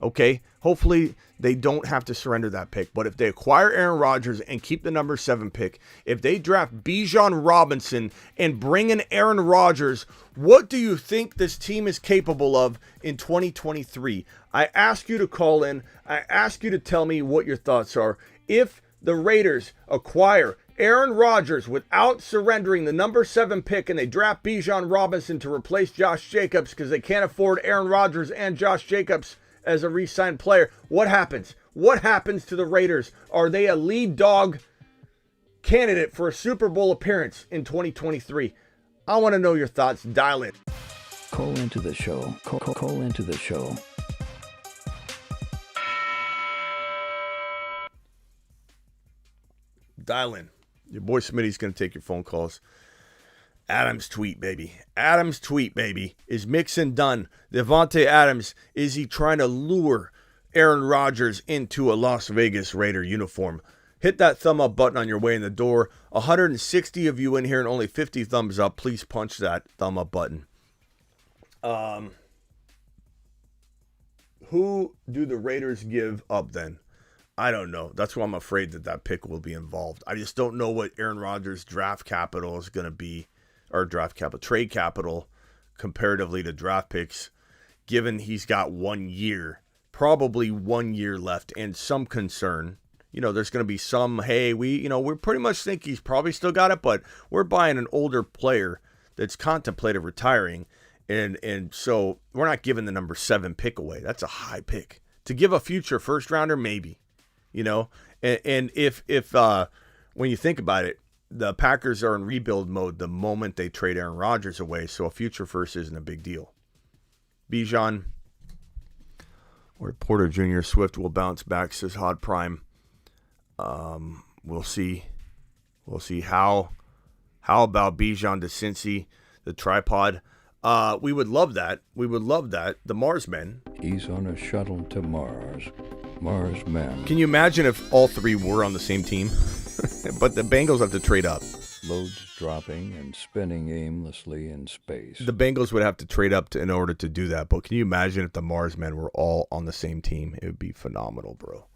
okay, hopefully they don't have to surrender that pick. But if they acquire Aaron Rodgers and keep the number 7 pick, if they draft Bijan Robinson and bring in Aaron Rodgers, what do you think this team is capable of in 2023? I ask you to call in. I ask you to tell me what your thoughts are. If the Raiders acquire Aaron Rodgers without surrendering the number 7 pick and they draft Bijan Robinson to replace Josh Jacobs because they can't afford Aaron Rodgers and Josh Jacobs as a re-signed player, what happens? What happens to the Raiders? Are they a lead dog candidate for a Super Bowl appearance in 2023? I want to know your thoughts. Dial in. Call into the show. Call into the show. Dial in. Your boy Smitty's going to take your phone calls. Adams tweet, baby. Adams tweet, baby. Is Mixon done? Davante Adams, is he trying to lure Aaron Rodgers into a Las Vegas Raider uniform? Hit that thumb up button on your way in the door. 160 of you in here and only 50 thumbs up. Please punch that thumb up button. Who do the Raiders give up then? I don't know. That's why I'm afraid that pick will be involved. I just don't know what Aaron Rodgers' draft capital is going to be, or trade capital comparatively to draft picks, given he's got 1 year, probably 1 year left, and some concern. You know, there's going to be some, hey, we pretty much think he's probably still got it, but we're buying an older player that's contemplated retiring, and so we're not giving the number 7 pick away. That's a high pick. To give a future first rounder, maybe. You know, and if when you think about it, the Packers are in rebuild mode the moment they trade Aaron Rodgers away, so a future first isn't a big deal. Bijan or Porter Jr. Swift will bounce back, says Hod Prime. We'll see. We'll see how about Bijan to Cincy, the tripod. We would love that. We would love that. The Mars men. He's on a shuttle to Mars. Mars men. Can you imagine if all three were on the same team? But the Bengals have to trade up. Loads dropping and spinning aimlessly in space. The Bengals would have to trade up in order to do that. But can you imagine if the Mars men were all on the same team? It would be phenomenal, bro.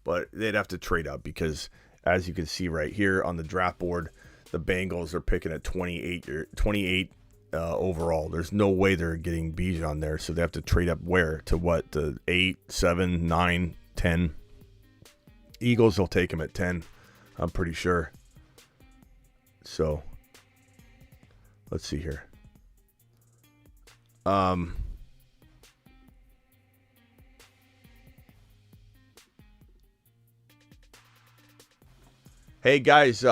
But they'd have to trade up because as you can see right here on the draft board, the Bengals are picking at 28 overall. There's no way they're getting Bijan there, so they have to trade up where? To what? The 8, 7, 9, 10? Eagles will take him at 10, I'm pretty sure. So, let's see here. Hey guys,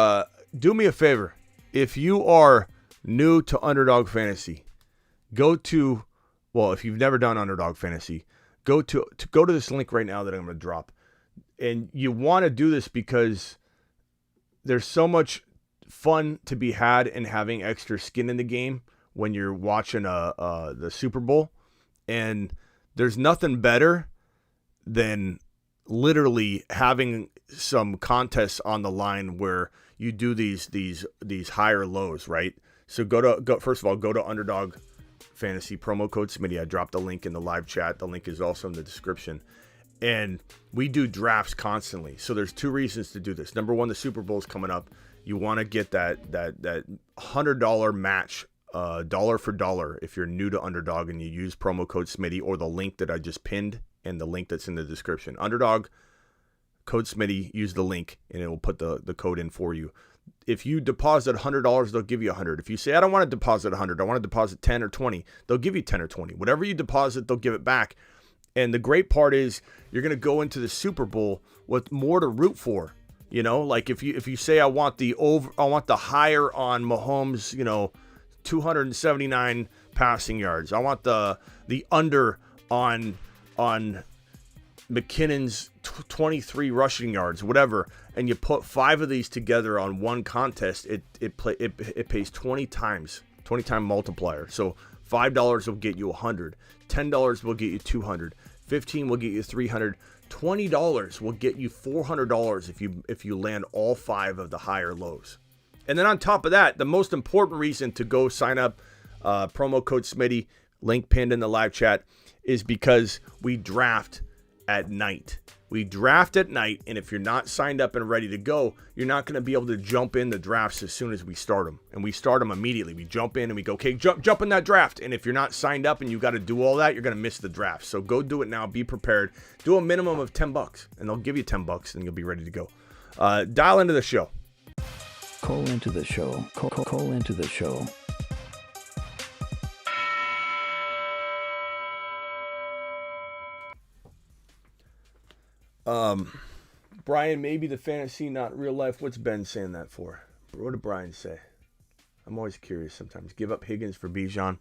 do me a favor. If you are new to Underdog Fantasy, if you've never done Underdog Fantasy, go to this link right now that I'm going to drop. And you want to do this because there's so much fun to be had in having extra skin in the game when you're watching the Super Bowl. And there's nothing better than literally having some contests on the line where you do these higher lows, right? So first of all, go to Underdog Fantasy promo code Smitty. I dropped the link in the live chat. The link is also in the description. And we do drafts constantly. So there's 2 reasons to do this. Number 1, the Super Bowl is coming up. You want to get that $100 match, dollar for dollar, if you're new to Underdog and you use promo code Smitty or the link that I just pinned and the link that's in the description. Underdog, code Smitty, use the link and it will put the code in for you. If you deposit $100, they'll give you $100. If you say, I don't want to deposit $100, I want to deposit 10 or 20, they'll give you 10 or 20. Whatever you deposit, they'll give it back. And the great part is you're going to go into the Super Bowl with more to root for. You know, like if you say I want the higher on Mahomes, 279 passing yards. I want the under on McKinnon's 23 rushing yards, whatever. And you put 5 of these together on one contest, it pays 20 times multiplier. So $5 will get you 100, $10 will get you 200, 15 will get you 300, $20 will get you $400 if you land all 5 of the higher lows. And then on top of that, the most important reason to go sign up, promo code Smitty, link pinned in the live chat, is because we draft at night. We draft at night, and if you're not signed up and ready to go, you're not going to be able to jump in the drafts as soon as we start them. And we start them immediately. We jump in and we go, okay, jump in that draft. And if you're not signed up and you got to do all that, you're going to miss the draft. So go do it now. Be prepared. Do a minimum of $10, and they'll give you $10, and you'll be ready to go. Dial into the show. Call into the show. Call into the show. Brian, maybe the fantasy, not real life. What's Ben saying that for? What did Brian say? I'm always curious sometimes. Give up Higgins for Bijan.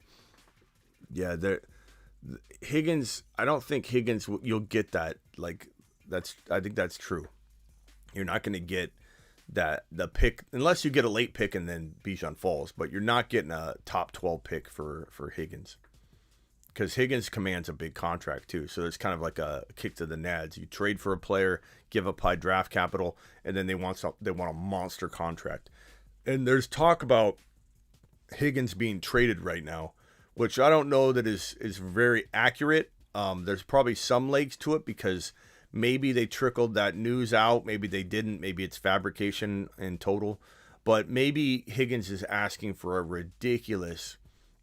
Yeah, Higgins, I don't think Higgins, you'll get that. I think that's true. You're not going to get the pick, unless you get a late pick and then Bijan falls, but you're not getting a top 12 pick for Higgins. Because Higgins commands a big contract too, so it's kind of like a kick to the nads. You trade for a player, give up high draft capital, and then they want a monster contract. And there's talk about Higgins being traded right now, which I don't know that is very accurate. There's probably some legs to it because maybe they trickled that news out, maybe they didn't, maybe it's fabrication in total. But maybe Higgins is asking for a ridiculous,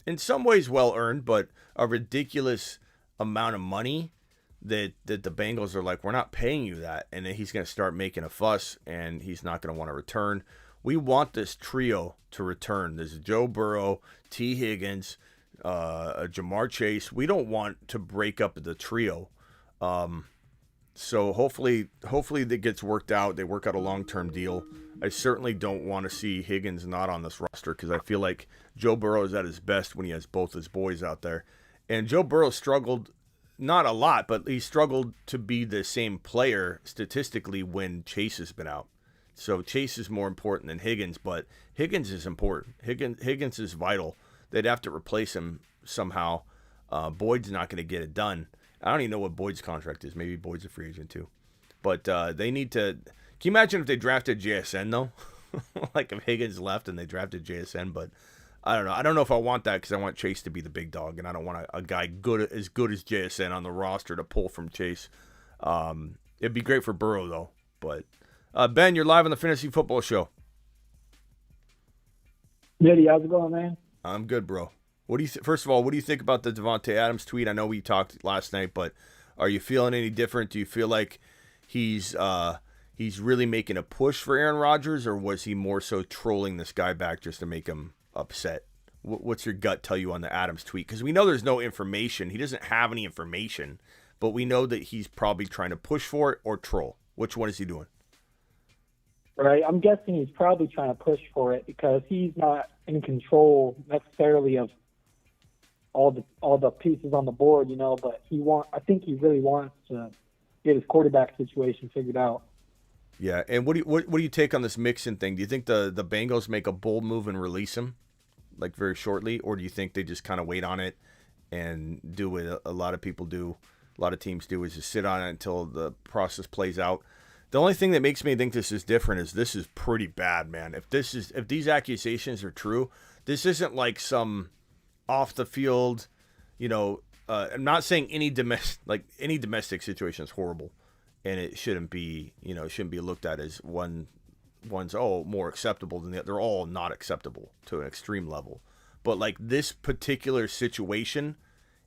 in some ways well-earned, but a ridiculous amount of money that the Bengals are like, we're not paying you that. And then he's going to start making a fuss, and he's not going to want to return. We want this trio to return. This is Joe Burrow, T. Higgins, Jamar Chase. We don't want to break up the trio. So hopefully that gets worked out. They work out a long-term deal. I certainly don't want to see Higgins not on this roster because I feel like Joe Burrow is at his best when he has both his boys out there. And Joe Burrow struggled, not a lot, but he struggled to be the same player statistically when Chase has been out. So Chase is more important than Higgins, but Higgins is important. Higgins is vital. They'd have to replace him somehow. Boyd's not going to get it done. I don't even know what Boyd's contract is. Maybe Boyd's a free agent too. But they need to... Can you imagine if they drafted JSN, though? Like if Higgins left and they drafted JSN, but I don't know. I don't know if I want that because I want Chase to be the big dog, and I don't want a guy as good as JSN on the roster to pull from Chase. It'd be great for Burrow, though, but Ben, you're live on the Fantasy Football Show. Mitty, how's it going, man? I'm good, bro. What do you first of all, what do you think about the Devontae Adams tweet? I know we talked last night, but are you feeling any different? Do you feel like he's really making a push for Aaron Rodgers, or was he more so trolling this guy back just to make him upset? What's your gut tell you on the Adams tweet? Because we know there's no information. He doesn't have any information, but we know that he's probably trying to push for it or troll. Which one is he doing? Right, I'm guessing he's probably trying to push for it because he's not in control necessarily of all the pieces on the board, but I think he really wants to get his quarterback situation figured out. Yeah, and what do you take on this Mixon thing? Do you think the Bengals make a bold move and release him, like very shortly, or do you think they just kind of wait on it and do what a lot of people do, a lot of teams do, is just sit on it until the process plays out? The only thing that makes me think this is different is this is pretty bad, man. If these accusations are true, this isn't like some off the field, I'm not saying any domestic situation is horrible, and it shouldn't be looked at as one's more acceptable than the other. They're all not acceptable to an extreme level. But like this particular situation,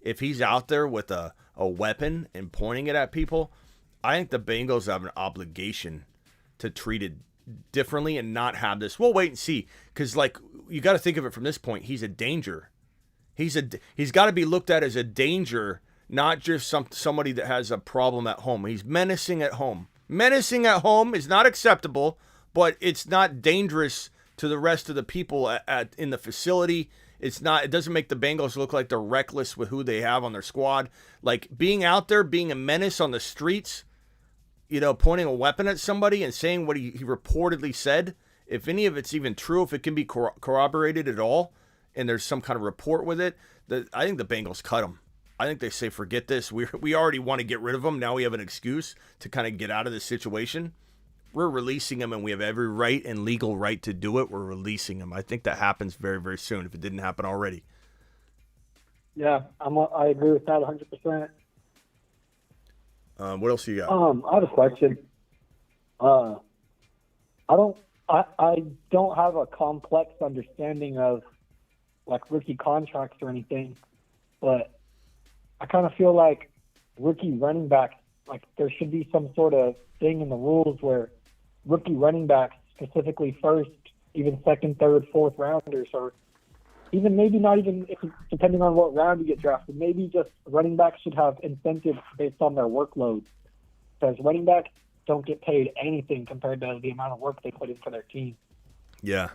if he's out there with a weapon and pointing it at people, I think the Bengals have an obligation to treat it differently and not have this. We'll wait and see, because like you got to think of it from this point. He's a danger. He's got to be looked at as a danger, not just somebody that has a problem at home. He's menacing at home. Menacing at home is not acceptable, but it's not dangerous to the rest of the people in the facility. It doesn't make the Bengals look like they're reckless with who they have on their squad. Like being out there, being a menace on the streets, pointing a weapon at somebody and saying what he reportedly said, if any of it's even true, if it can be corroborated at all, and there's some kind of report with it, I think the Bengals cut him. I think they say, forget this. We already want to get rid of him. Now we have an excuse to kind of get out of this situation. We're releasing him, and we have every right and legal right to do it. We're releasing him. I think that happens very, very soon if it didn't happen already. Yeah, I agree with that 100%. What else you got? I have a question. I don't have a complex understanding of like rookie contracts or anything, but I kind of feel like rookie running backs, like there should be some sort of thing in the rules where rookie running backs, specifically first, even second, third, fourth rounders, or even maybe not even depending on what round you get drafted, maybe just running backs should have incentives based on their workload, because running backs don't get paid anything compared to the amount of work they put in for their team. Yeah.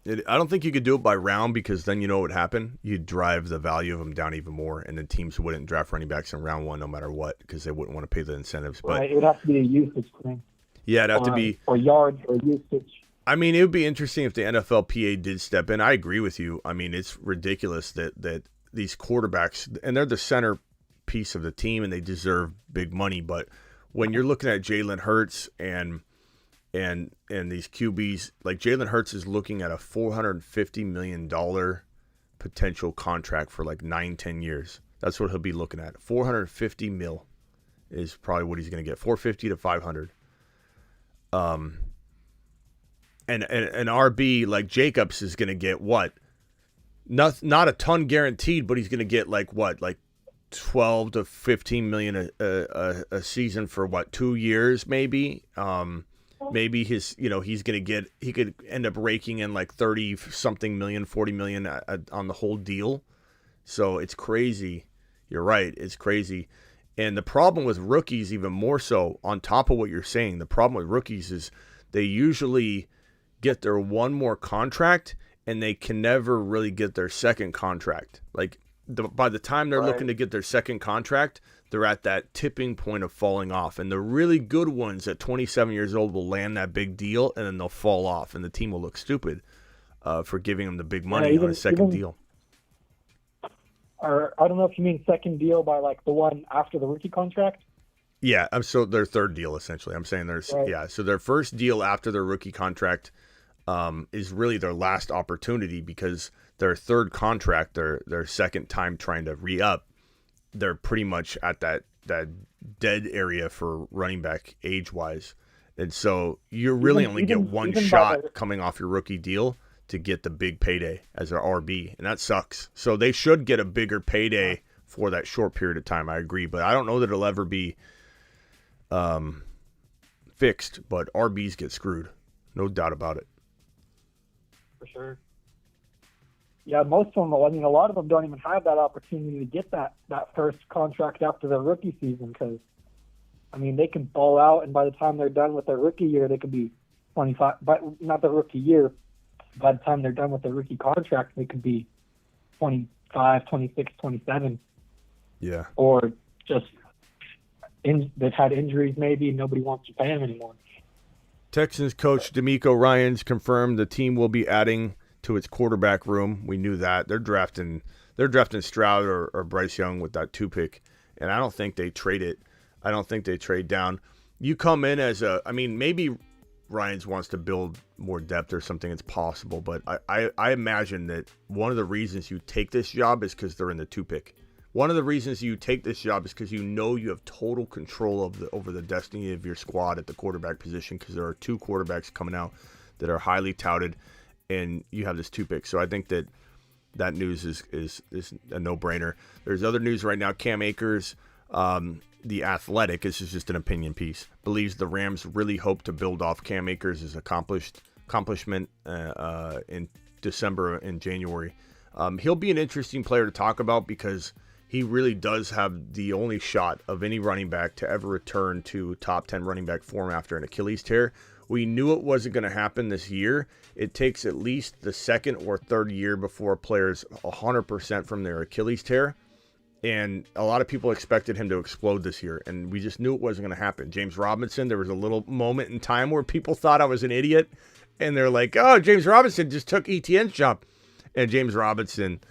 I don't think you could do it by round, because then you know what would happen. You'd drive the value of them down even more, and then teams wouldn't draft running backs in round one no matter what, because they wouldn't want to pay the incentives. But right, it would have to be a usage thing. Yeah, it'd have to be. Or yards or usage. I mean, it would be interesting if the NFLPA did step in. I agree with you. I mean, it's ridiculous that these quarterbacks, and they're the centerpiece of the team, and they deserve big money. But when you're looking at Jalen Hurts and these QBs, like Jalen Hurts is looking at a $450 million potential contract for like 9-10 years. That's what he'll be looking at. 450 mil is probably what he's going to get. 450 to 500. And an RB like Jacobs is going to get what? Not a ton guaranteed, but he's going to get like 12 to 15 million a season for 2 years maybe. Maybe he's going to he could end up raking in like 30 something million, 40 million on the whole deal. So it's crazy. You're right. It's crazy. And the problem with rookies, even more so, on top of what you're saying, the problem with rookies is they usually get their one more contract and they can never really get their second contract. Like by the time they're looking to get their second contract, they're at that tipping point of falling off. And the really good ones at 27 years old will land that big deal, and then they'll fall off, and the team will look stupid for giving them the big money on a second deal. Or I don't know if you mean second deal by like the one after the rookie contract. Yeah, so their third deal essentially. I'm saying so their first deal after their rookie contract is really their last opportunity, because their third contract, their second time trying to re-up, they're pretty much at that dead area for running back age-wise. And so you really only get one even shot coming off your rookie deal to get the big payday as an RB, and that sucks. So they should get a bigger payday for that short period of time. I agree, but I don't know that it'll ever be fixed. But RBs get screwed, no doubt about it. For sure. Yeah, most of them. I mean, a lot of them don't even have that opportunity to get that first contract after their rookie season because, I mean, they can ball out, and by the time they're done with their rookie year, they could be 25. But not their rookie year. By the time they're done with their rookie contract, they could be 25, 26, 27. Yeah. Or just they've had injuries maybe, and nobody wants to pay them anymore. Texans coach DeMeco Ryans confirmed the team will be adding to its quarterback room. We knew that. They're drafting Stroud or Bryce Young with that 2 pick, and I don't think they trade it. I don't think they trade down. You come in as maybe Ryans wants to build more depth or something. It's possible, but I imagine that one of the reasons you take this job is because they're in the 2 pick. One of the reasons you take this job is because you know you have total control over the destiny of your squad at the quarterback position because there are 2 quarterbacks coming out that are highly touted, and you have this 2 pick. So I think that news is a no-brainer. There's other news right now. Cam Akers, The Athletic, this is just an opinion piece, believes the Rams really hope to build off Cam Akers' accomplishment in December and January. He'll be an interesting player to talk about because he really does have the only shot of any running back to ever return to top 10 running back form after an Achilles tear. We knew it wasn't going to happen this year. It takes at least the 2nd or 3rd year before a player's 100% from their Achilles tear. And a lot of people expected him to explode this year, and we just knew it wasn't going to happen. James Robinson, there was a little moment in time where people thought I was an idiot, and they're like, oh, James Robinson just took ETN's job. And James Robinson,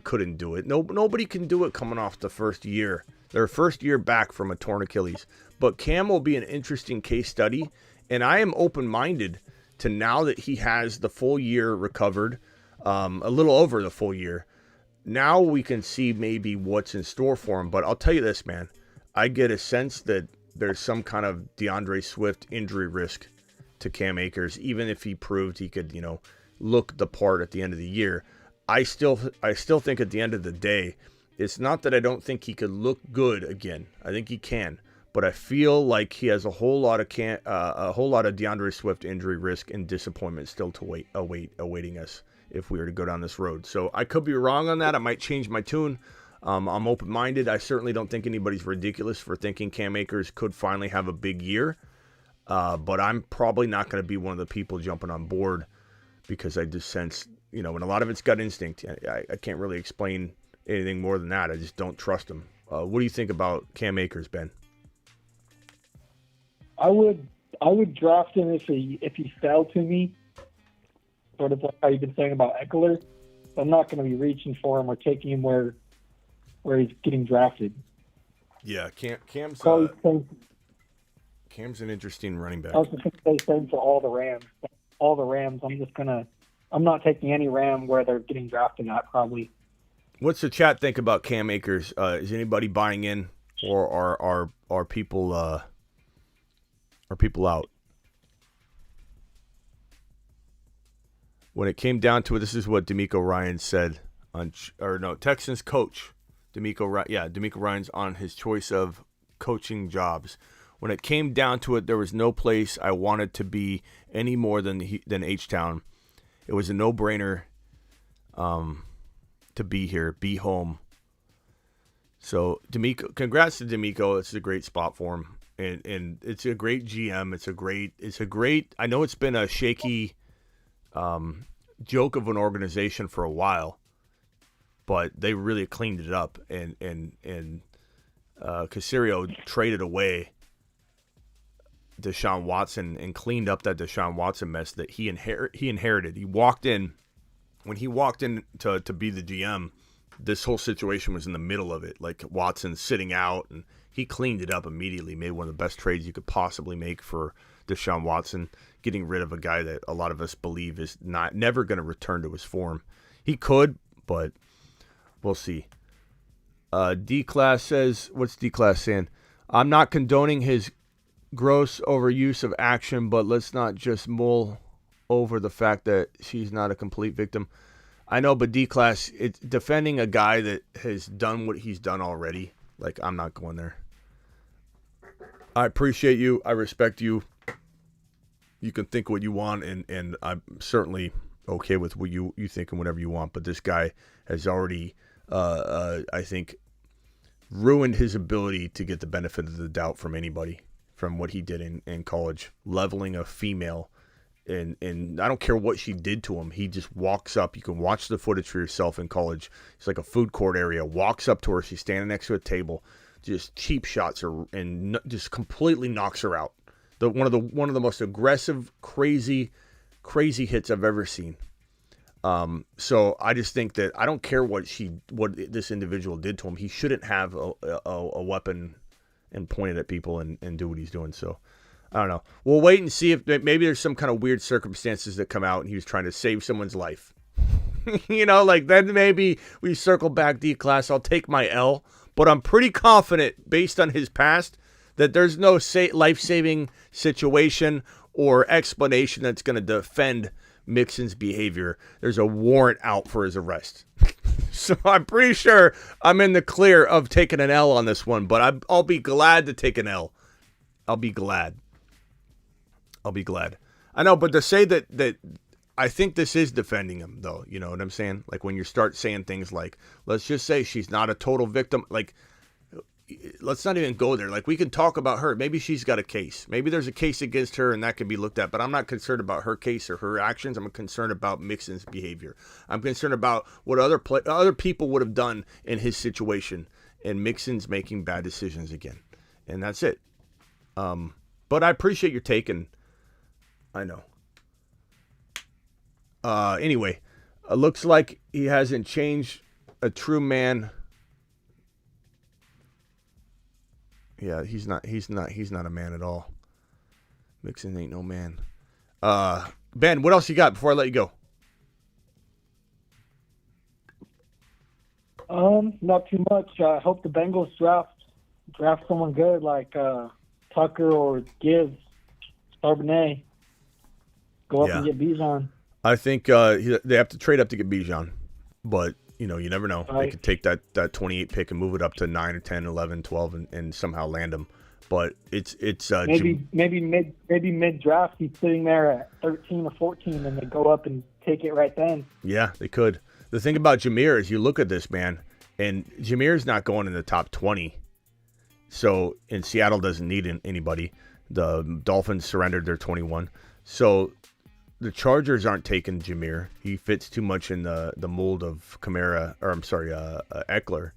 couldn't do it. Nobody can do it coming off the first year. Their first year back from a torn Achilles. But Cam will be an interesting case study, and I am open-minded to now that he has the full year recovered, a little over the full year. Now we can see maybe what's in store for him. But I'll tell you this, man. I get a sense that there's some kind of DeAndre Swift injury risk to Cam Akers, even if he proved he could, look the part at the end of the year. I still think at the end of the day, it's not that I don't think he could look good again. I think he can, but I feel like he has a whole lot of DeAndre Swift injury risk and disappointment still to awaiting us if we were to go down this road. So I could be wrong on that. I might change my tune. I'm open-minded. I certainly don't think anybody's ridiculous for thinking Cam Akers could finally have a big year, but I'm probably not going to be one of the people jumping on board because I just sense, and a lot of it's gut instinct. I can't really explain anything more than that. I just don't trust him. What do you think about Cam Akers, Ben? I would draft him if he fell to me, sort of like how you've been saying about Eckler. I'm not going to be reaching for him or taking him where he's getting drafted. Yeah, Cam's an interesting running back. I was just going to say same for all the Rams. I'm not taking any Ram where they're getting drafted at probably. What's the chat think about Cam Akers? Is anybody buying in, or are people out? When it came down to it, this is what DeMeco Ryans said Texans coach DeMeco Ryans on his choice of coaching jobs. When it came down to it, there was no place I wanted to be any more than H-Town. It was a no-brainer to be here, be home. So DeMeco, congrats to DeMeco. It's a great spot for him, and it's a great GM. It's a great. I know it's been a shaky joke of an organization for a while, but they really cleaned it up. And Caserio traded away Deshaun Watson and cleaned up that Deshaun Watson mess that he inherited. When he walked in to be the GM, this whole situation was in the middle of it, like Watson sitting out, and he cleaned it up immediately, made one of the best trades you could possibly make for Deshaun Watson, getting rid of a guy that a lot of us believe is never going to return to his form. He could, but we'll see. D-Class says, what's D-Class saying? I'm not condoning his gross overuse of action, but let's not just mull over the fact that she's not a complete victim. I know, but D-Class, it's defending a guy that has done what he's done already. Like, I'm not going there. I appreciate you. I respect you. You can think what you want, and I'm certainly okay with what you think and whatever you want. But this guy has already, I think, ruined his ability to get the benefit of the doubt from anybody from what he did in college. Leveling a female, and I don't care what she did to him. He just walks up. You can watch the footage for yourself in college. It's like a food court area. Walks up to her. She's standing next to a table. Just cheap shots her and just completely knocks her out. One of the most aggressive, crazy hits I've ever seen. So I just think that I don't care what this individual did to him. He shouldn't have a weapon and point it at people and do what he's doing. So I don't know. We'll wait and see if maybe there's some kind of weird circumstances that come out and he was trying to save someone's life. Like then maybe we circle back D-Class. I'll take my L. But I'm pretty confident, based on his past, that there's no life-saving situation or explanation that's going to defend Mixon's behavior. There's a warrant out for his arrest. So I'm pretty sure I'm in the clear of taking an L on this one, but I'll be glad to take an L. I'll be glad. I know, but to say that I think this is defending him, though. You know what I'm saying? Like when you start saying things like, let's just say she's not a total victim. Like, let's not even go there. Like, we can talk about her. Maybe she's got a case. Maybe there's a case against her and that can be looked at. But I'm not concerned about her case or her actions. I'm concerned about Mixon's behavior. I'm concerned about what other people would have done in his situation. And Mixon's making bad decisions again. And that's it. But I appreciate your take, and I know. Anyway, looks like he hasn't changed. A true man. Yeah, he's not a man at all. Mixon ain't no man. Ben, what else you got before I let you go? Not too much. I hope the Bengals draft someone good like Tucker or Gibbs, Charbonnet. Go up and get Bijan. I think they have to trade up to get Bijan, but you never know. Right. They could take that 28 pick and move it up to 9 or 10, 11, 12, and somehow land him. But it's maybe mid draft he's sitting there at 13 or 14, and they go up and take it right then. Yeah, they could. The thing about Jameer is you look at this man, and Jameer's not going in the top 20. So and Seattle doesn't need anybody. The Dolphins surrendered their 21. So the Chargers aren't taking Jameer. He fits too much in the mold of Eckler.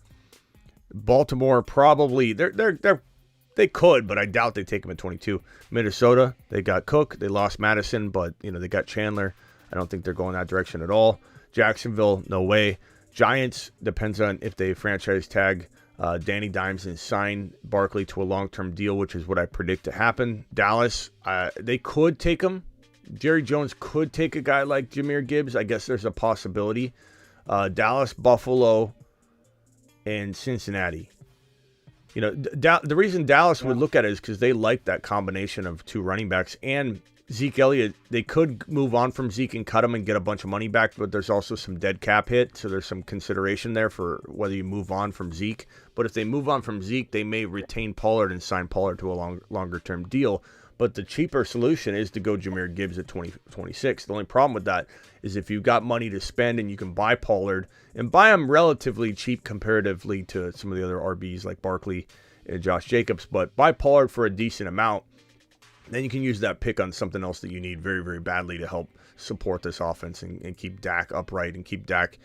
Baltimore probably they could, but I doubt they take him at 22. Minnesota, they got Cook. They lost Madison, but they got Chandler. I don't think they're going that direction at all. Jacksonville, no way. Giants, depends on if they franchise tag Danny Dimes and sign Barkley to a long-term deal, which is what I predict to happen. Dallas, they could take him. Jerry Jones could take a guy like Jahmyr Gibbs. I guess there's a possibility. Dallas, Buffalo, and Cincinnati. The reason Dallas would look at it is because they like that combination of two running backs and Zeke Elliott. They could move on from Zeke and cut him and get a bunch of money back, but there's also some dead cap hit, so there's some consideration there for whether you move on from Zeke. But if they move on from Zeke, they may retain Pollard and sign Pollard to a longer-term deal. But the cheaper solution is to go Jahmyr Gibbs at 2026. The only problem with that is if you've got money to spend and you can buy Pollard and buy him relatively cheap comparatively to some of the other RBs like Barkley and Josh Jacobs, but buy Pollard for a decent amount, then you can use that pick on something else that you need very, very badly to help support this offense and keep Dak upright and keep Dak,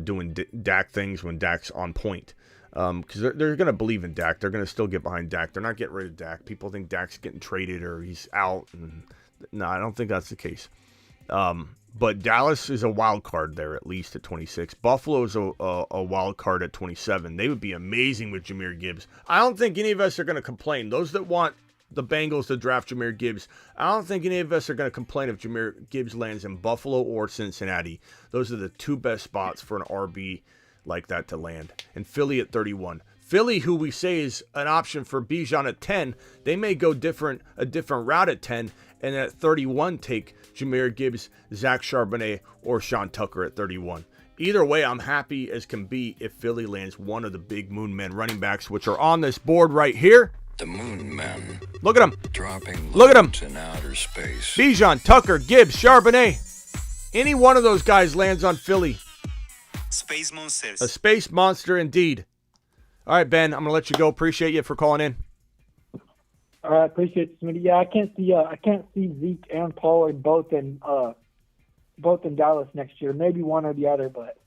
doing Dak things when Dak's on point. Because they're going to believe in Dak. They're going to still get behind Dak. They're not getting rid of Dak. People think Dak's getting traded or he's out. No, I don't think that's the case. But Dallas is a wild card there, at least at 26. Buffalo's a wild card at 27. They would be amazing with Jahmyr Gibbs. I don't think any of us are going to complain. Those that want the Bengals to draft Jahmyr Gibbs, I don't think any of us are going to complain if Jahmyr Gibbs lands in Buffalo or Cincinnati. Those are the two best spots for an RB like that to land. And Philly at 31. Philly, who we say is an option for Bijan at 10, they may go a different route at 10, and at 31 take Jahmyr Gibbs, Zach Charbonnet, or Sean Tucker at 31. Either way, I'm happy as can be if Philly lands one of the big Moon Men running backs, which are on this board right here. The Moon Men. Look at them. Dropping Look at 'em. loads in outer space. Bijan, Tucker, Gibbs, Charbonnet. Any one of those guys lands on Philly. Space Monsters. A space monster indeed. All right, Ben, I'm going to let you go. Appreciate you for calling in. All right, appreciate it, Smitty. Yeah, I can't see Zeke and Pollard both in Dallas next year. Maybe one or the other, but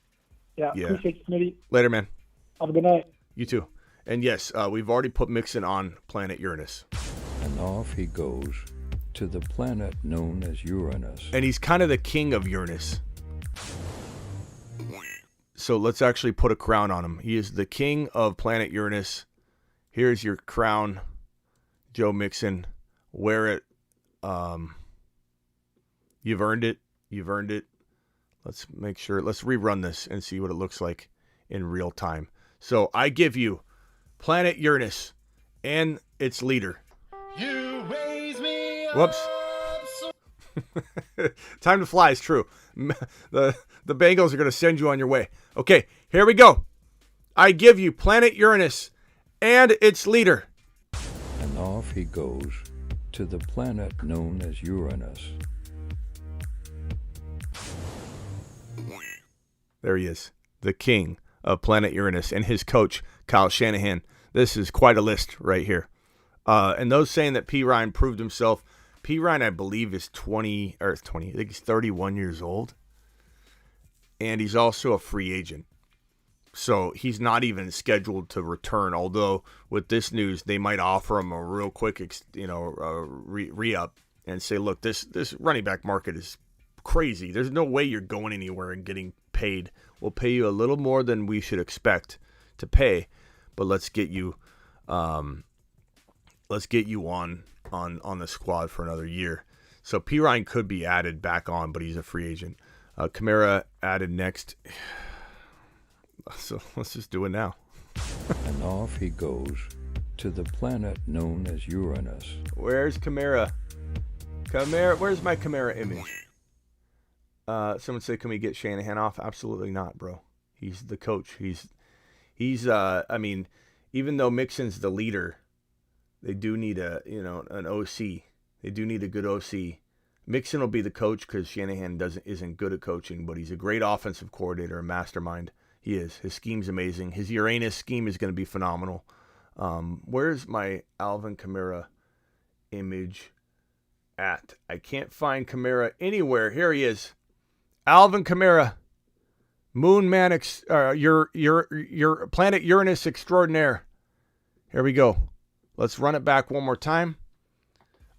yeah. Appreciate you, Smitty. Later, man. Have a good night. You too. And yes, we've already put Mixon on planet Uranus. And off he goes to the planet known as Uranus. And he's kind of the king of Uranus. So let's actually put a crown on him. He is the king of planet Uranus. Here's your crown, Joe Mixon. Wear it. You've earned it. You've earned it. Let's make sure. Let's rerun this and see what it looks like in real time. So I give you planet Uranus and its leader. You raise me up. Whoops. Time to fly is true. The Bengals are going to send you on your way. Okay, here we go. I give you planet Uranus and its leader. And off he goes to the planet known as Uranus. There he is, the king of planet Uranus, and his coach, Kyle Shanahan. This is quite a list right here. And those saying that P. Ryan proved himself, P. Ryan, I believe, is 20, I think he's 31 years old. And he's also a free agent. So he's not even scheduled to return, although with this news, they might offer him a real quick, re-up and say, look, this running back market is crazy. There's no way you're going anywhere and getting paid. We'll pay you a little more than we should expect to pay, but let's get you on the squad for another year. So P. Ryan could be added back on, but he's a free agent. Kamara added next. So let's just do it now. And off he goes to the planet known as Uranus. Where's Kamara? Where's my Kamara image? Someone said, can we get Shanahan off? Absolutely not, bro. He's the coach. He's I mean, even though Mixon's the leader, they do need an OC. They do need a good OC. Mixon will be the coach because Shanahan isn't good at coaching, but he's a great offensive coordinator, a mastermind. He is. His scheme's amazing. His Uranus scheme is going to be phenomenal. Where's my Alvin Kamara image at? I can't find Kamara anywhere. Here he is. Alvin Kamara. Moon Man, your planet Uranus extraordinaire. Here we go. Let's run it back one more time.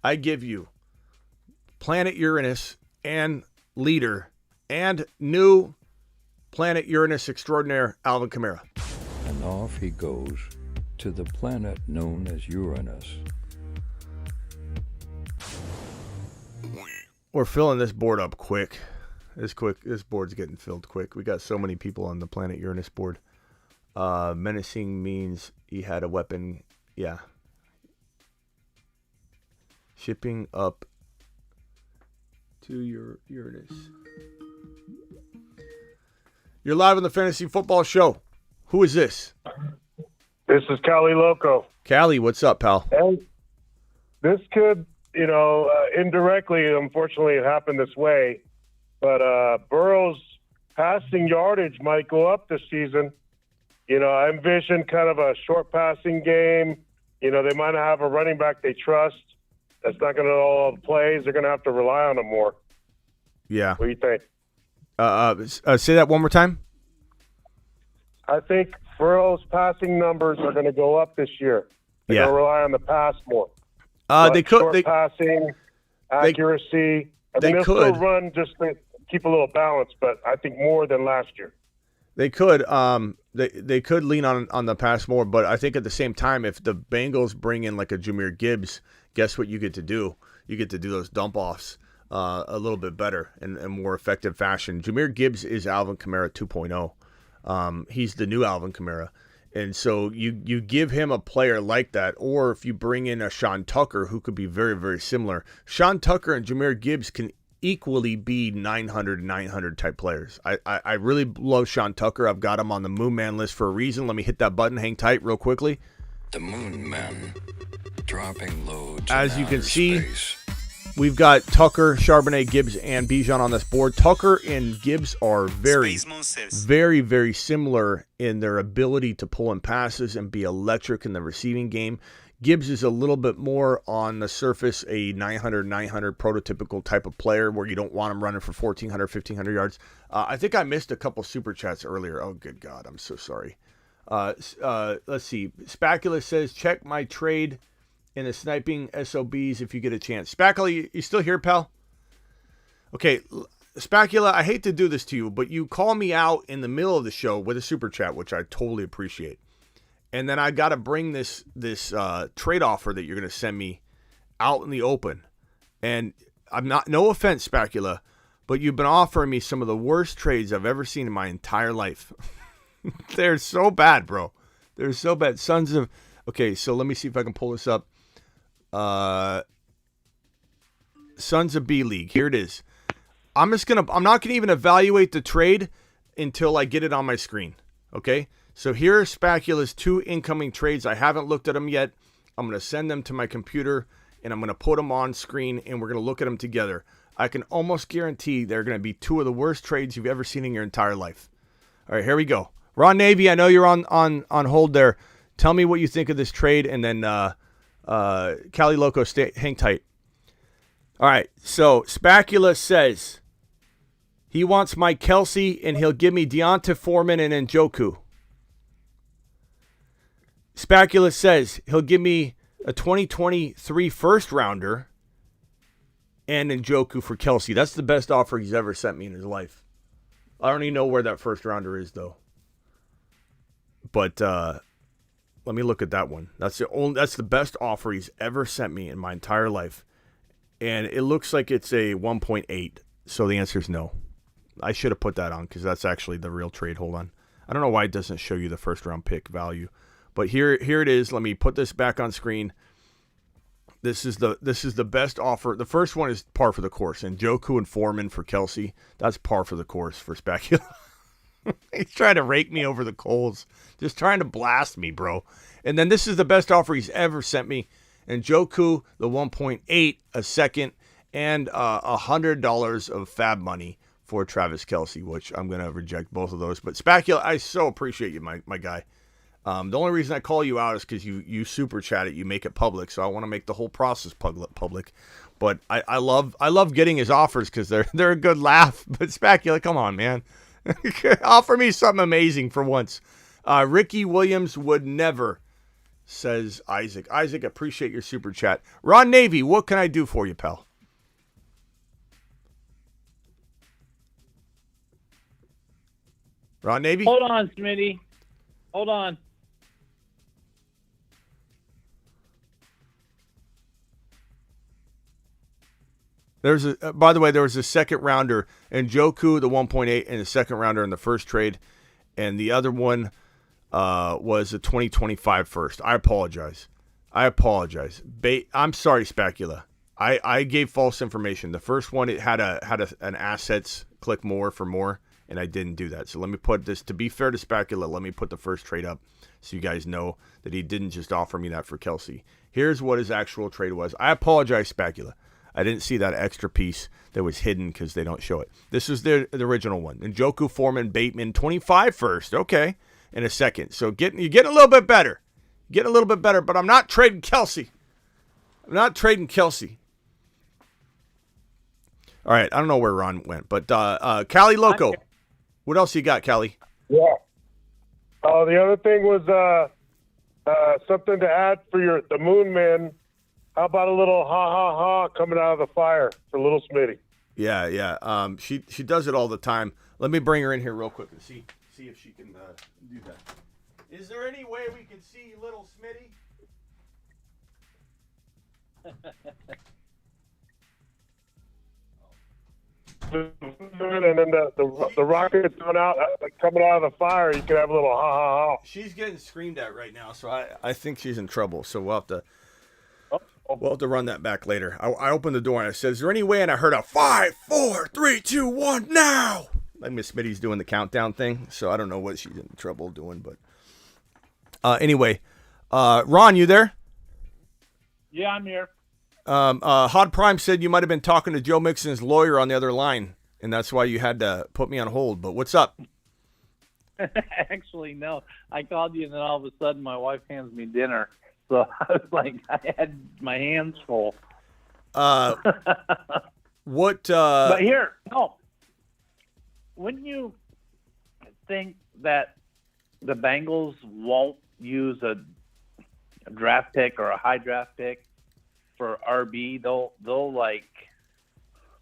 I give you planet Uranus and leader and new planet Uranus extraordinaire, Alvin Kamara. And off he goes to the planet known as Uranus. We're filling this board up quick. This board's getting filled quick. We got so many people on the planet Uranus board. Menacing means he had a weapon. Yeah. Shipping up to your Uranus. You're live on the Fantasy Football Show. Who is this? This is Cali Loco. Cali, what's up, pal? And this could, indirectly, unfortunately, it happened this way. But Burrow's passing yardage might go up this season. I envision kind of a short passing game. They might not have a running back they trust. That's not going to know all the plays. They're going to have to rely on him more. Yeah. What do you think? Say that one more time. I think Burrow's passing numbers are going to go up this year. They're going to rely on the pass more. They could. Short passing, accuracy. They'll still run just to keep a little balance, but I think more than last year. They could. They could lean on the pass more, but I think at the same time, if the Bengals bring in like a Jahmyr Gibbs, guess what you get to do? You get to do those dump offs a little bit better and more effective fashion. Jahmyr Gibbs is Alvin Kamara 2.0. He's the new Alvin Kamara, And so you give him a player like that, or if you bring in a Sean Tucker, who could be very, very similar. Sean Tucker and Jahmyr Gibbs can equally be 900 type players. I really love Sean Tucker. I've got him on the Moon Man list for a reason. Let me hit that button. Hang tight real quickly. The Moon Men, dropping loads. As you can see, space. we've got Tucker, Charbonnet, Gibbs, and Bijan on this board. Tucker and Gibbs are very, very similar in their ability to pull in passes and be electric in the receiving game. Gibbs is a little bit more on the surface, a 900 prototypical type of player where you don't want him running for 1,400, 1,500 yards. I think I missed a couple super chats earlier. Oh, good God. I'm so sorry. Let's see. Spacula says, check my trade in the sniping SOBs if you get a chance. Spacula, you still here, pal? Okay, Spacula, I hate to do this to you, but you call me out in the middle of the show with a super chat, which I totally appreciate. And then I got to bring this trade offer that you're going to send me out in the open. And I'm not, no offense, Spacula, but you've been offering me some of the worst trades I've ever seen in my entire life. They're so bad, bro. They're so bad. Sons of, okay, so let me see if I can pull this up. Sons of B League. Here it is. I'm not going to even evaluate the trade until I get it on my screen. Okay? So here are Spacula's 2 incoming trades. I haven't looked at them yet. I'm going to send them to my computer, and I'm going to put them on screen, and we're going to look at them together. I can almost guarantee they're going to be 2 of the worst trades you've ever seen in your entire life. All right, here we go. Ron Navy, I know you're on hold there. Tell me what you think of this trade, and then Cali Loco, hang tight. All right, so Spacula says he wants Mike Kelsey, and he'll give me Deonta Foreman and Njoku. Spacula says he'll give me a 2023 first rounder and Njoku for Kelsey. That's the best offer he's ever sent me in his life. I don't even know where that first rounder is, though. But let me look at that one. That's the best offer he's ever sent me in my entire life. And it looks like it's a 1.8. So the answer is no. I should have put that on because that's actually the real trade. Hold on. I don't know why it doesn't show you the first round pick value. But here it is. Let me put this back on screen. This is the best offer. The first one is par for the course. And Njoku and Foreman for Kelsey. That's par for the course for Spacula. He's trying to rake me over the coals. Just trying to blast me, bro. And then this is the best offer he's ever sent me. And Njoku, the 1.8 a second, and $100 of fab money for Travis Kelsey, which I'm going to reject both of those. But Spacula, I so appreciate you, my guy. The only reason I call you out is because you super chat it, you make it public, so I want to make the whole process public. But I love getting his offers because they're a good laugh. But Spacula, come on, man, offer me something amazing for once. Ricky Williams would never, says Isaac. Isaac, appreciate your super chat. Ron Navy, what can I do for you, pal? Ron Navy? Hold on, Smitty. Hold on. By the way, there was a second rounder, and Njoku, the 1.8, and a second rounder in the first trade, and the other one was a 2025 first. I apologize. I'm sorry, Spacula. I gave false information. The first one, it had an assets click more for more, and I didn't do that. So let me put this, to be fair to Spacula, let me put the first trade up so you guys know that he didn't just offer me that for Kelsey. Here's what his actual trade was. I apologize, Spacula. I didn't see that extra piece that was hidden because they don't show it. This is the original one. Njoku, Foreman, Bateman, 25 first. Okay. In a second. So you're getting a little bit better. But I'm not trading Kelsey. All right. I don't know where Ron went, but Cali Loco. What else you got, Cali? Yeah. The other thing was something to add for the Moon Man. How about a little ha coming out of the fire for little Smitty? Yeah. She does it all the time. Let me bring her in here real quick and see if she can do that. Is there any way we can see little Smitty? and then the rocket coming out of the fire, you can have a little ha ha ha. She's getting screamed at right now, so I think she's in trouble. So we'll have to run that back later. I opened the door and I said, "Is there any way?" And I heard a 5, 4, 3, 2, 1 now. Like Miss Smitty's doing the countdown thing, so I don't know what she's in trouble doing, but anyway, Ron, you there? Yeah, I'm here. Hod Prime said you might have been talking to Joe Mixon's lawyer on the other line, and that's why you had to put me on hold. But what's up? Actually, no. I called you, and then all of a sudden, my wife hands me dinner. So I was like, I had my hands full. What? But here, no. Wouldn't you think that the Bengals won't use a draft pick or a high draft pick for RB? They'll like.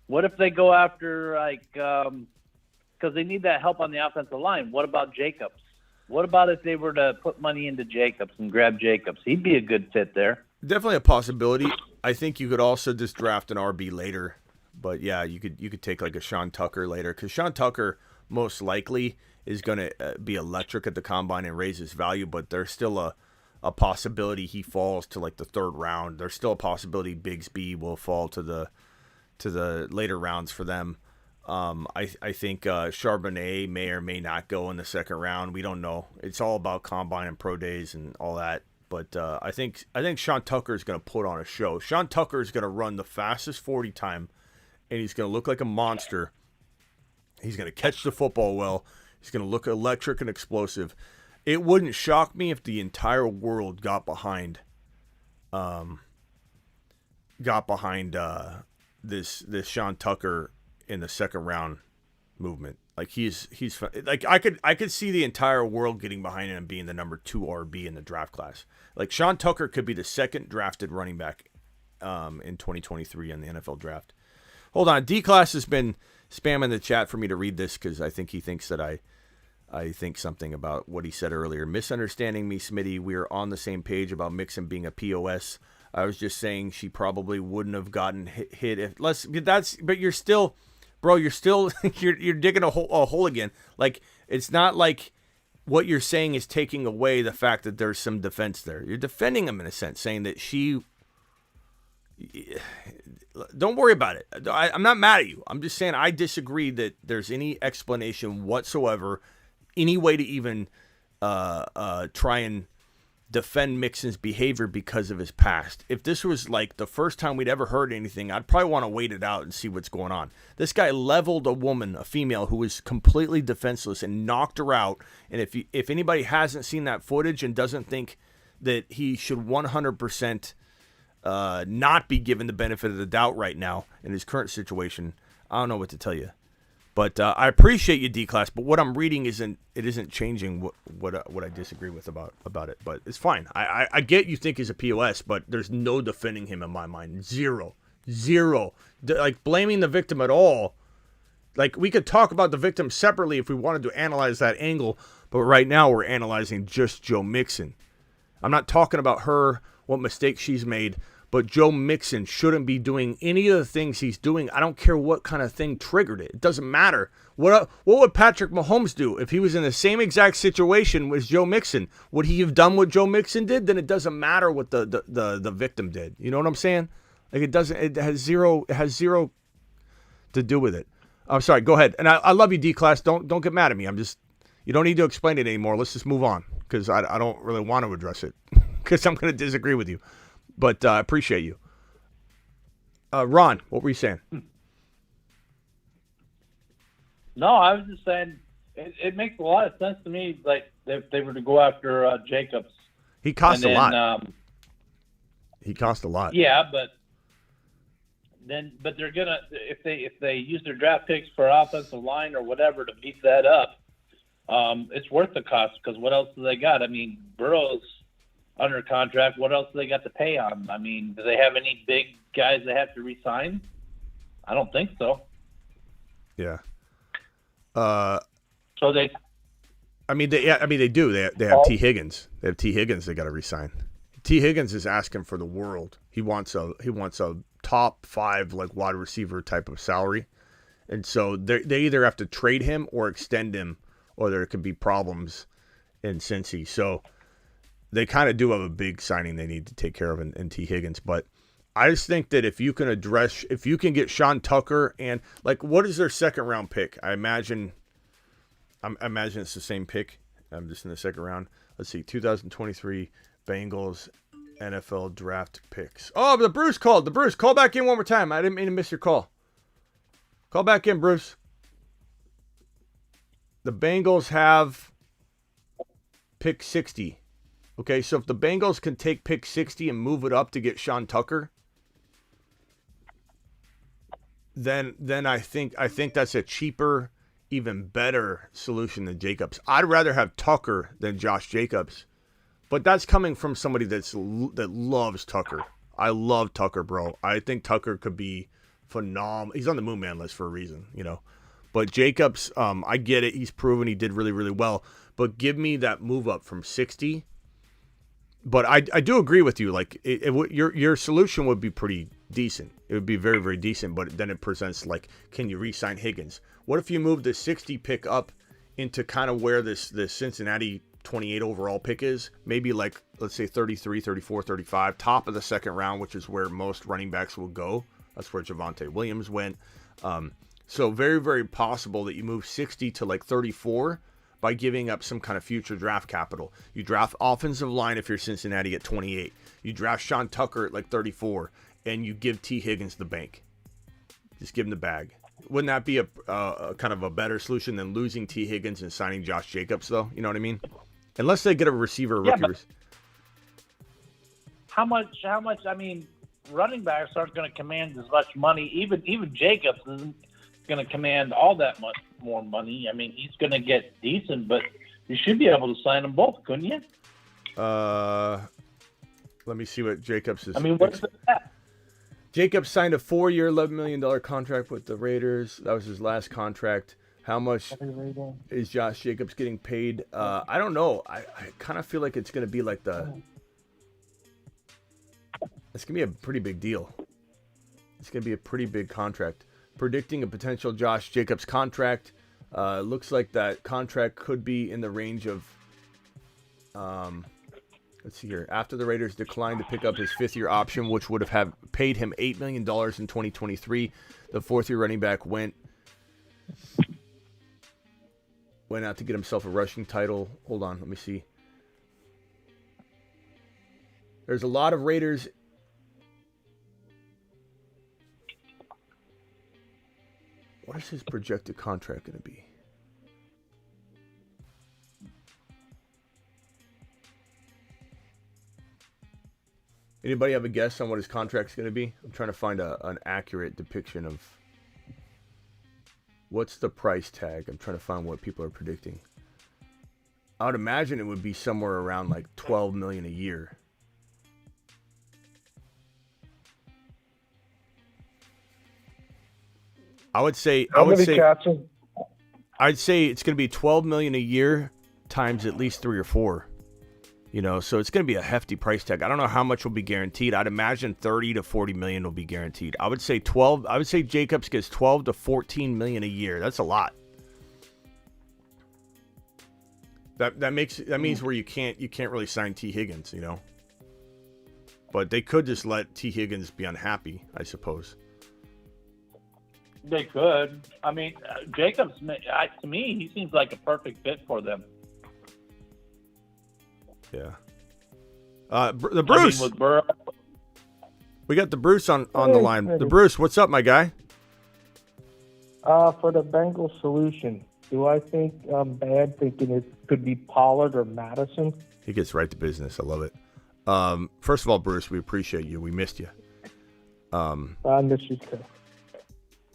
What if they go after because they need that help on the offensive line? What about Jacobs? What about if they were to put money into Jacobs and grab Jacobs? He'd be a good fit there. Definitely a possibility. I think you could also just draft an RB later. But yeah, you could take like a Sean Tucker later, because Sean Tucker most likely is going to be electric at the combine and raise his value. But there's still a possibility he falls to like the third round. There's still a possibility Bigsby will fall to the later rounds for them. I think Charbonnet may or may not go in the second round. We don't know. It's all about combine and pro days and all that. But I think Sean Tucker is going to put on a show. Sean Tucker is going to run the fastest 40 time, and he's going to look like a monster. He's going to catch the football well. He's going to look electric and explosive. It wouldn't shock me if the entire world got behind this Sean Tucker in the second round movement. Like he's like I could see the entire world getting behind him and being the number 2 RB in the draft class. Like Sean Tucker could be the second drafted running back in 2023 in the NFL draft. Hold on, D-Class has been spamming the chat for me to read this because I think he thinks that I think something about what he said earlier. Misunderstanding me, Smitty. We are on the same page about Mixon being a POS. I was just saying she probably wouldn't have gotten hit if less. But you're still, bro. You're still you're digging a hole again. Like it's not like what you're saying is taking away the fact that there's some defense there. You're defending him in a sense, saying that she. Don't worry about it. I'm not mad at you. I'm just saying I disagree that there's any explanation whatsoever, any way to even try and defend Mixon's behavior because of his past. If this was like the first time we'd ever heard anything, I'd probably want to wait it out and see what's going on. This guy leveled a woman, a female, who was completely defenseless and knocked her out. And if anybody hasn't seen that footage and doesn't think that he should 100% not be given the benefit of the doubt right now in his current situation, I don't know what to tell you. But I appreciate you, D-Class, but what I'm reading isn't changing what I disagree with about it. But it's fine. I get you think he's a POS, but there's no defending him in my mind. Zero. Like blaming the victim at all. Like we could talk about the victim separately if we wanted to analyze that angle, but right now we're analyzing just Joe Mixon. I'm not talking about her, what mistakes she's made, but Joe Mixon shouldn't be doing any of the things he's doing. I don't care what kind of thing triggered it. It doesn't matter. What would Patrick Mahomes do if he was in the same exact situation with Joe Mixon? Would he have done what Joe Mixon did? Then it doesn't matter what the victim did. You know what I'm saying? Like it doesn't. It has zero to do with it. I'm sorry. Go ahead. And I love you, D-Class. Don't get mad at me. You don't need to explain it anymore. Let's just move on because I don't really want to address it because I'm going to disagree with you. But I appreciate you. Ron, what were you saying? No, I was just saying it makes a lot of sense to me. Like if they were to go after Jacobs, he cost a lot. He cost a lot. Yeah, but they're gonna if they use their draft picks for offensive line or whatever to beef that up, it's worth the cost because what else do they got? I mean, Burrow's under contract. What else do they got to pay on? I mean, do they have any big guys they have to re-sign? I don't think so. Yeah. So they. They do. They have T. Higgins. They have T. Higgins. They got to re-sign. T. Higgins is asking for the world. He wants a top 5 like wide receiver type of salary, And so they either have to trade him or extend him, or there could be problems in Cincy. So they kind of do have a big signing they need to take care of in T. Higgins. But I just think that if you can get Sean Tucker and, like, what is their second round pick? I imagine it's the same pick. I'm just in the second round. Let's see, 2023 Bengals NFL draft picks. Oh, the Bruce called. The Bruce, call back in one more time. I didn't mean to miss your call. Call back in, Bruce. The Bengals have pick 60. Okay, so if the Bengals can take pick 60 and move it up to get Sean Tucker, then I think that's a cheaper, even better solution than Jacobs. I'd rather have Tucker than Josh Jacobs, but that's coming from somebody that loves Tucker. I love Tucker, bro. I think Tucker could be phenomenal. He's on the Moon Man list for a reason, you know. But Jacobs, I get it. He's proven he did really, really well. But give me that move up from 60. But I do agree with you. Like, your solution would be pretty decent. It would be very, very decent. But then it presents, like, can you re-sign Higgins? What if you move the 60 pick up into kind of where this Cincinnati 28 overall pick is? Maybe, like, let's say 33, 34, 35, top of the second round, which is where most running backs will go. That's where Javonte Williams went. So very, very possible that you move 60 to like 34 by giving up some kind of future draft capital. You draft offensive line if you're Cincinnati at 28. You draft Sean Tucker at like 34, and you give T. Higgins the bank. Just give him the bag. Wouldn't that be a kind of a better solution than losing T. Higgins and signing Josh Jacobs, though? You know what I mean? Unless they get a receiver. Yeah, but how much? I mean, running backs aren't going to command as much money. Even Jacobs isn't going to command all that much more money. I mean, he's going to get decent, but you should be able to sign them both, couldn't you? Let me see what Jacobs is. I mean, what's that? Jacobs signed a 4-year, $11 million contract with the Raiders. That was his last contract. How much is Josh Jacobs getting paid? I don't know. I kind of feel like it's going to be like it's going to be a pretty big deal. It's going to be a pretty big contract. Predicting a potential Josh Jacobs contract. Looks like that contract could be in the range of, let's see here. After the Raiders declined to pick up his 5th-year option, which would have paid him $8 million in 2023, the 4th-year running back went out to get himself a rushing title. Hold on, let me see. There's a lot of Raiders. What is his projected contract going to be? Anybody have a guess on what his contract's going to be? I'm trying to find an accurate depiction of what's the price tag. I'm trying to find what people are predicting. I would imagine it would be somewhere around like $12 million a year. I'd say it's going to be $12 million a year times at least 3 or 4. You know, so it's going to be a hefty price tag. I don't know how much will be guaranteed. I'd imagine 30 to 40 million will be guaranteed. I would say Jacobs gets 12 to 14 million a year. That's a lot. That means where you can't really sign T. Higgins, you know. But they could just let T. Higgins be unhappy, I suppose. They could. I mean, Jacobs, to me, he seems like a perfect fit for them. Yeah. The Bruce. With Burrow. We got the Bruce on the line. The Bruce, what's up, my guy? For the Bengals solution, do I think bad thinking it could be Pollard or Madison? He gets right to business. I love it. First of all, Bruce, we appreciate you. We missed you. I miss you too.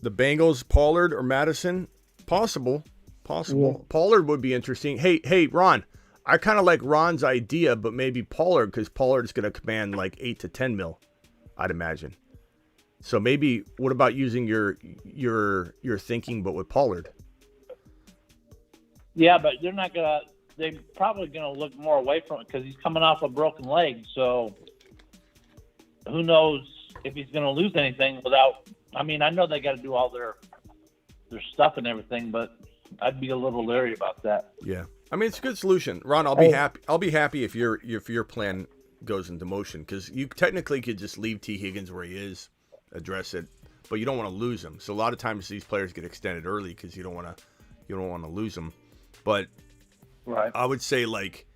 The Bengals, Pollard or Madison? Possible. Yeah. Pollard would be interesting. Hey, Ron. I kind of like Ron's idea, but maybe Pollard, because Pollard's going to command like 8 to 10 mil, I'd imagine. So maybe, what about using your thinking, but with Pollard? Yeah, but they're probably going to look more away from it because he's coming off a broken leg. So who knows if he's going to lose anything without. I mean, I know they got to do all their their stuff and everything, but I'd be a little leery about that. Yeah, I mean it's a good solution, Ron. I'll be happy. I'll be happy if your plan goes into motion, because you technically could just leave T. Higgins where he is, address it, but you don't want to lose him. So a lot of times these players get extended early because you don't want to lose them. But right, I would say like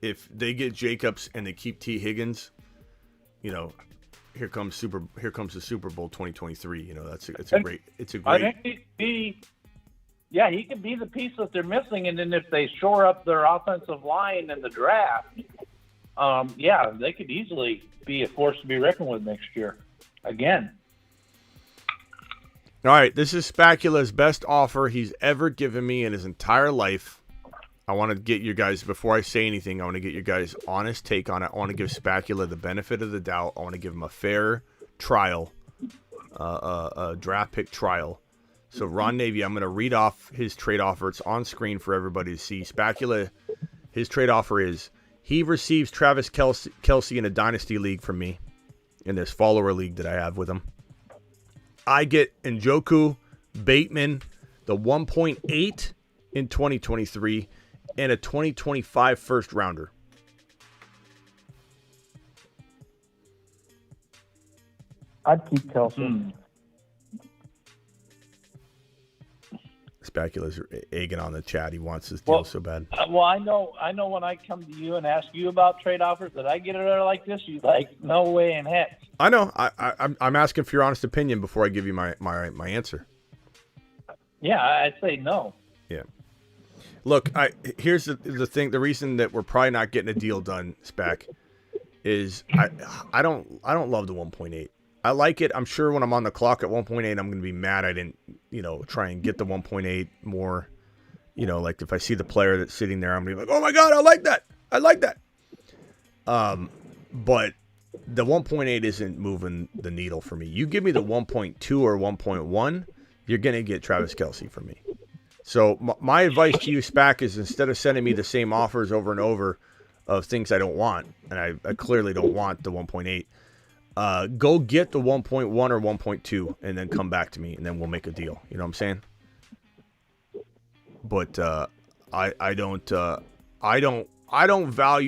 if they get Jacobs and they keep T. Higgins, you know, here comes the Super Bowl 2023. You know, it's a great. I think he could be the piece that they're missing, and then if they shore up their offensive line in the draft, they could easily be a force to be reckoned with next year. Again. All right, this is Spacula's best offer he's ever given me in his entire life. I want to get you guys, before I say anything, I want to get your guys' honest take on it. I want to give Spacula the benefit of the doubt. I want to give him a fair trial, a draft pick trial. So Ron Navy, I'm going to read off his trade offer. It's on screen for everybody to see. Spacula, his trade offer is he receives Travis Kelce in a dynasty league from me, in this follower league that I have with him. I get Njoku, Bateman, the 1.8 in 2023, and a 2025 first rounder. I'd keep Kelce. Spacula's egging on the chat. He wants this deal so bad. Well, I know when I come to you and ask you about trade offers that I get it like this, you like, no way in heck. I know. I'm asking for your honest opinion before I give you my answer. Yeah, I'd say no. Yeah. Look, here's the thing. The reason that we're probably not getting a deal done, Spac, is I don't love the 1.8. I like it. I'm sure when I'm on the clock at 1.8, I'm going to be mad I didn't, try and get the 1.8 more. Like if I see the player that's sitting there, I'm going to be like, oh my God, I like that. I like that. But the 1.8 isn't moving the needle for me. You give me the 1.2 or 1.1, you're going to get Travis Kelce from me. So my advice to you, Spac, is instead of sending me the same offers over and over of things I don't want, and I clearly don't want the 1.8, go get the 1.1 or 1.2 and then come back to me, and then we'll make a deal. You know what I'm saying? But I don't value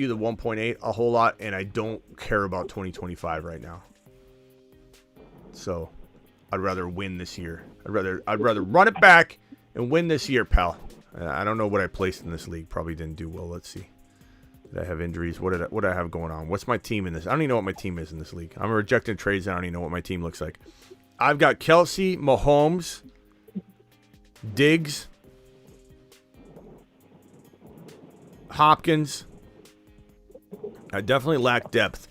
the 1.8 a whole lot, and I don't care about 2025 right now. So I'd rather win this year. I'd rather run it back and win this year, pal. I don't know what I placed in this league. Probably didn't do well. Let's see. Did I have injuries? What did I have going on? What's my team in this? I don't even know what my team is in this league. I'm rejecting trades. I don't even know what my team looks like. I've got Kelce, Mahomes, Diggs, Hopkins. I definitely lack depth.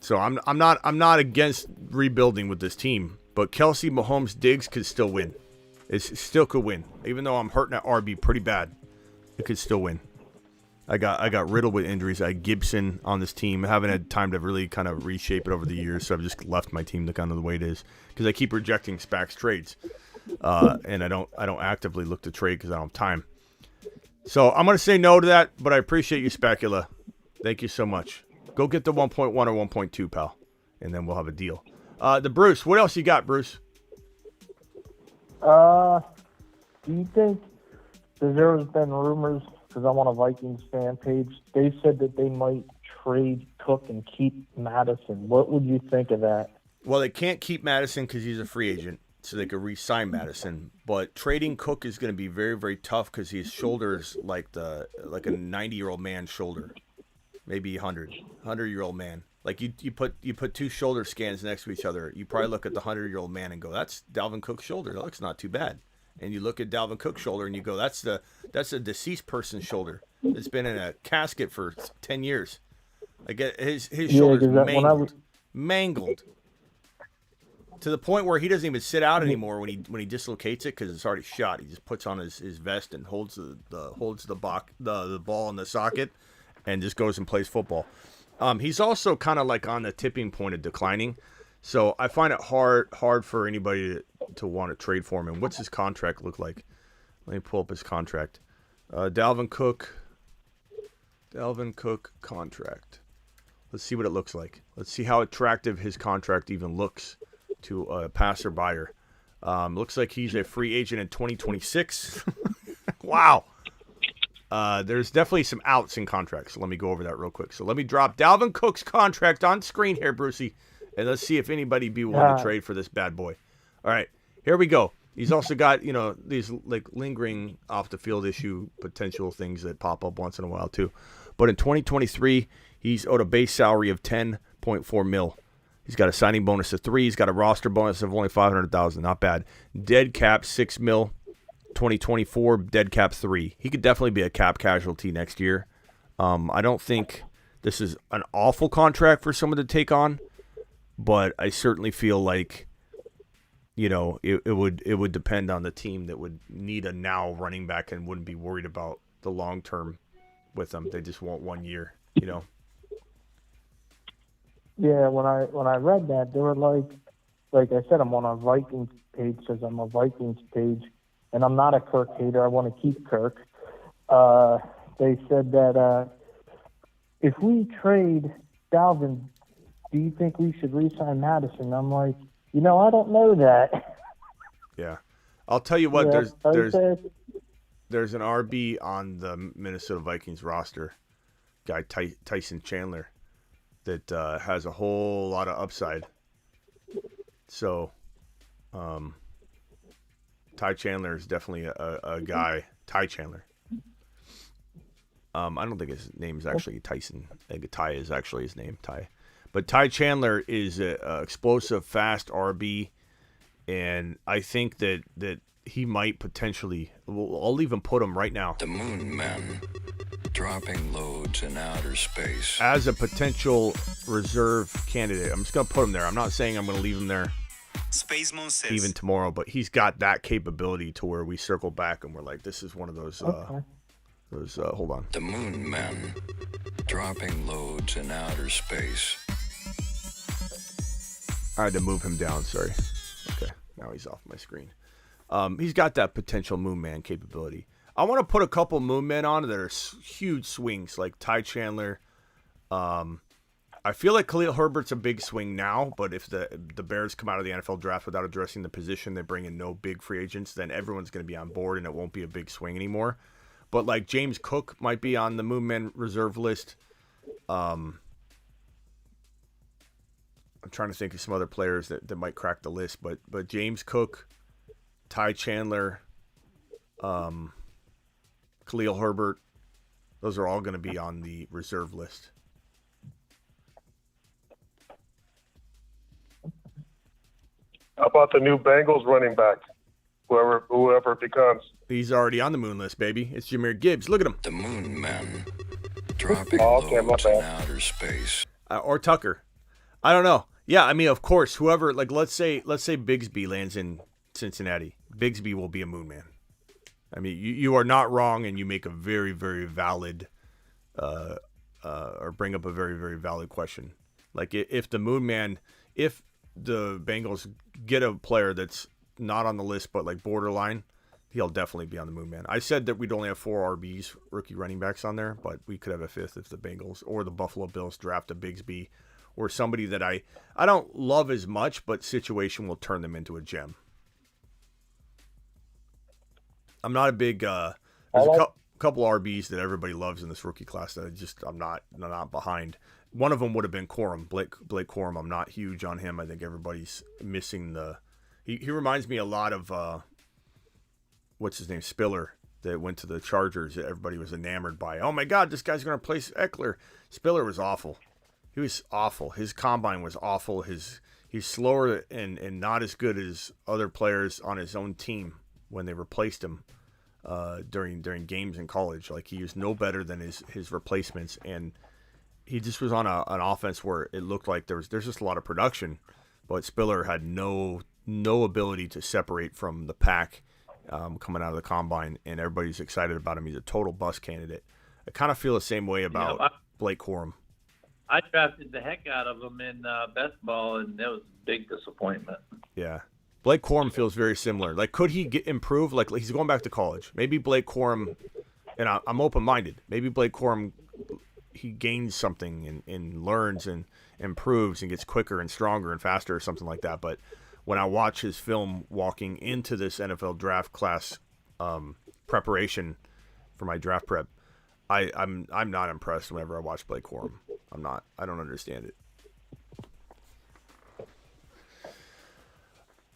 So I'm not against rebuilding with this team, but Kelce, Mahomes, Diggs could still win. It still could win, even though I'm hurting at RB pretty bad. It could still win. I got riddled with injuries. I had Gibson on this team. I haven't had time to really kind of reshape it over the years, so I've just left my team the kind of the way it is because I keep rejecting Spac's trades, and I don't actively look to trade because I don't have time. So I'm going to say no to that, but I appreciate you, Spacula. Thank you so much. Go get the 1.1 or 1.2, pal, and then we'll have a deal. The Bruce, what else you got, Bruce? Do you think there's been rumors, because I'm on a Vikings fan page, they said that they might trade Cook and keep Madison. What would you think of that? Well, they can't keep Madison because he's a free agent, so they could re-sign Madison. But trading Cook is going to be very, very tough because his shoulder is like a 90-year-old man's shoulder, maybe 100-year-old man. Like you put two shoulder scans next to each other, you probably look at the 100-year-old man and go, "That's Dalvin Cook's shoulder. That looks not too bad." And you look at Dalvin Cook's shoulder and you go, "That's a deceased person's shoulder. It's been in a casket for 10 years." Like his shoulder's mangled to the point where he doesn't even sit out anymore when he dislocates it because it's already shot. He just puts on his vest and holds the ball in the socket and just goes and plays football. He's also kind of like on the tipping point of declining, so I find it hard for anybody to want to trade for him. And what's his contract look like? Let me pull up his contract. Dalvin Cook contract. Let's see what it looks like. Let's see how attractive his contract even looks to a passer buyer. Looks like he's a free agent in 2026. Wow. There's definitely some outs in contracts. So let me go over that real quick. So let me drop Dalvin Cook's contract on screen here, Brucey, and let's see if anybody be willing to trade for this bad boy. All right, here we go. He's also got, these like lingering off the field issue potential things that pop up once in a while too. But in 2023, he's owed a base salary of $10.4 million. He's got a signing bonus of $3 million. He's got a roster bonus of only $500,000. Not bad. Dead cap $6 million. 2024 dead cap $3 million. He could definitely be a cap casualty next year. I don't think this is an awful contract for someone to take on, but I certainly feel like it would depend on the team that would need a now running back and wouldn't be worried about the long term with them. They just want 1 year. Yeah, when I read that, they were like I said, I'm on a Vikings page because I'm a Vikings page, and I'm not a Kirk hater. I want to keep Kirk. They said that if we trade Dalvin, do you think we should re-sign Madison? I'm like, I don't know that. Yeah, I'll tell you what. Yeah, there's an RB on the Minnesota Vikings roster, guy Tyson Chandler, that has a whole lot of upside. So, Ty Chandler is definitely a guy. Ty Chandler. I don't think his name is actually Tyson. I think Ty is actually his name, Ty. But Ty Chandler is an explosive, fast RB, and I think that he might potentially. I'll even put him right now. The Moon Men, dropping loads in outer space. As a potential reserve candidate. I'm just going to put him there. I'm not saying I'm going to leave him there even tomorrow, but he's got that capability to where we circle back and we're like, this is one of those. Hold on. The Moon Men, dropping loads in outer space. I had to move him down. Sorry. Okay, now he's off my screen. He's got that potential Moon Man capability. I want to put a couple Moon Men on that are huge swings, like Ty Chandler. I feel like Khalil Herbert's a big swing now, but if the Bears come out of the NFL draft without addressing the position, they bring in no big free agents, then everyone's going to be on board and it won't be a big swing anymore. But like James Cook might be on the Moon Men reserve list. I'm trying to think of some other players that might crack the list, but James Cook, Ty Chandler, Khalil Herbert, those are all going to be on the reserve list. How about the new Bengals running back, whoever it becomes? He's already on the moon list, baby. It's Jahmyr Gibbs. Look at him. The Moon Men, dropping loads in outer space. Or Tucker. I don't know. Yeah, I mean, of course, whoever, like, let's say Bigsby lands in Cincinnati. Bigsby will be a Moon Man. I mean, you are not wrong, and you make a very, very valid, or bring up a very, very valid question. Like, if the Moon Man, if the Bengals get a player that's not on the list but like borderline, he'll definitely be on the Moon Man. I said that we'd only have 4 RBs, rookie running backs on there, but we could have a 5th if the Bengals or the Buffalo Bills draft a Bigsby or somebody that I don't love as much, but situation will turn them into a gem. I'm not a big there's a couple RBs that everybody loves in this rookie class that I'm not behind. One of them would have been Corum, Blake Corum. I'm not huge on him. I think everybody's missing he reminds me a lot of what's his name, Spiller, that went to the Chargers that everybody was enamored by. Oh my God, this guy's going to replace Eckler. Spiller was awful. He was awful. His combine was awful. He's slower and not as good as other players on his own team when they replaced him during games in college. Like, he was no better than his replacements, and he just was on an offense where it looked like there's just a lot of production, but Spiller had no ability to separate from the pack coming out of the combine, and everybody's excited about him. He's a total bust candidate. I kind of feel the same way about Blake Corum. I drafted the heck out of him in best ball, and that was a big disappointment. Yeah. Blake Corum feels very similar. Like, could he improve? Like, he's going back to college. Maybe Blake Corum, and I'm open-minded, maybe Blake Corum, he gains something and learns and improves and gets quicker and stronger and faster or something like that. But when I watch his film walking into this NFL draft class preparation for my draft prep, I'm not impressed whenever I watch Blake Corum. I'm not. I don't understand it.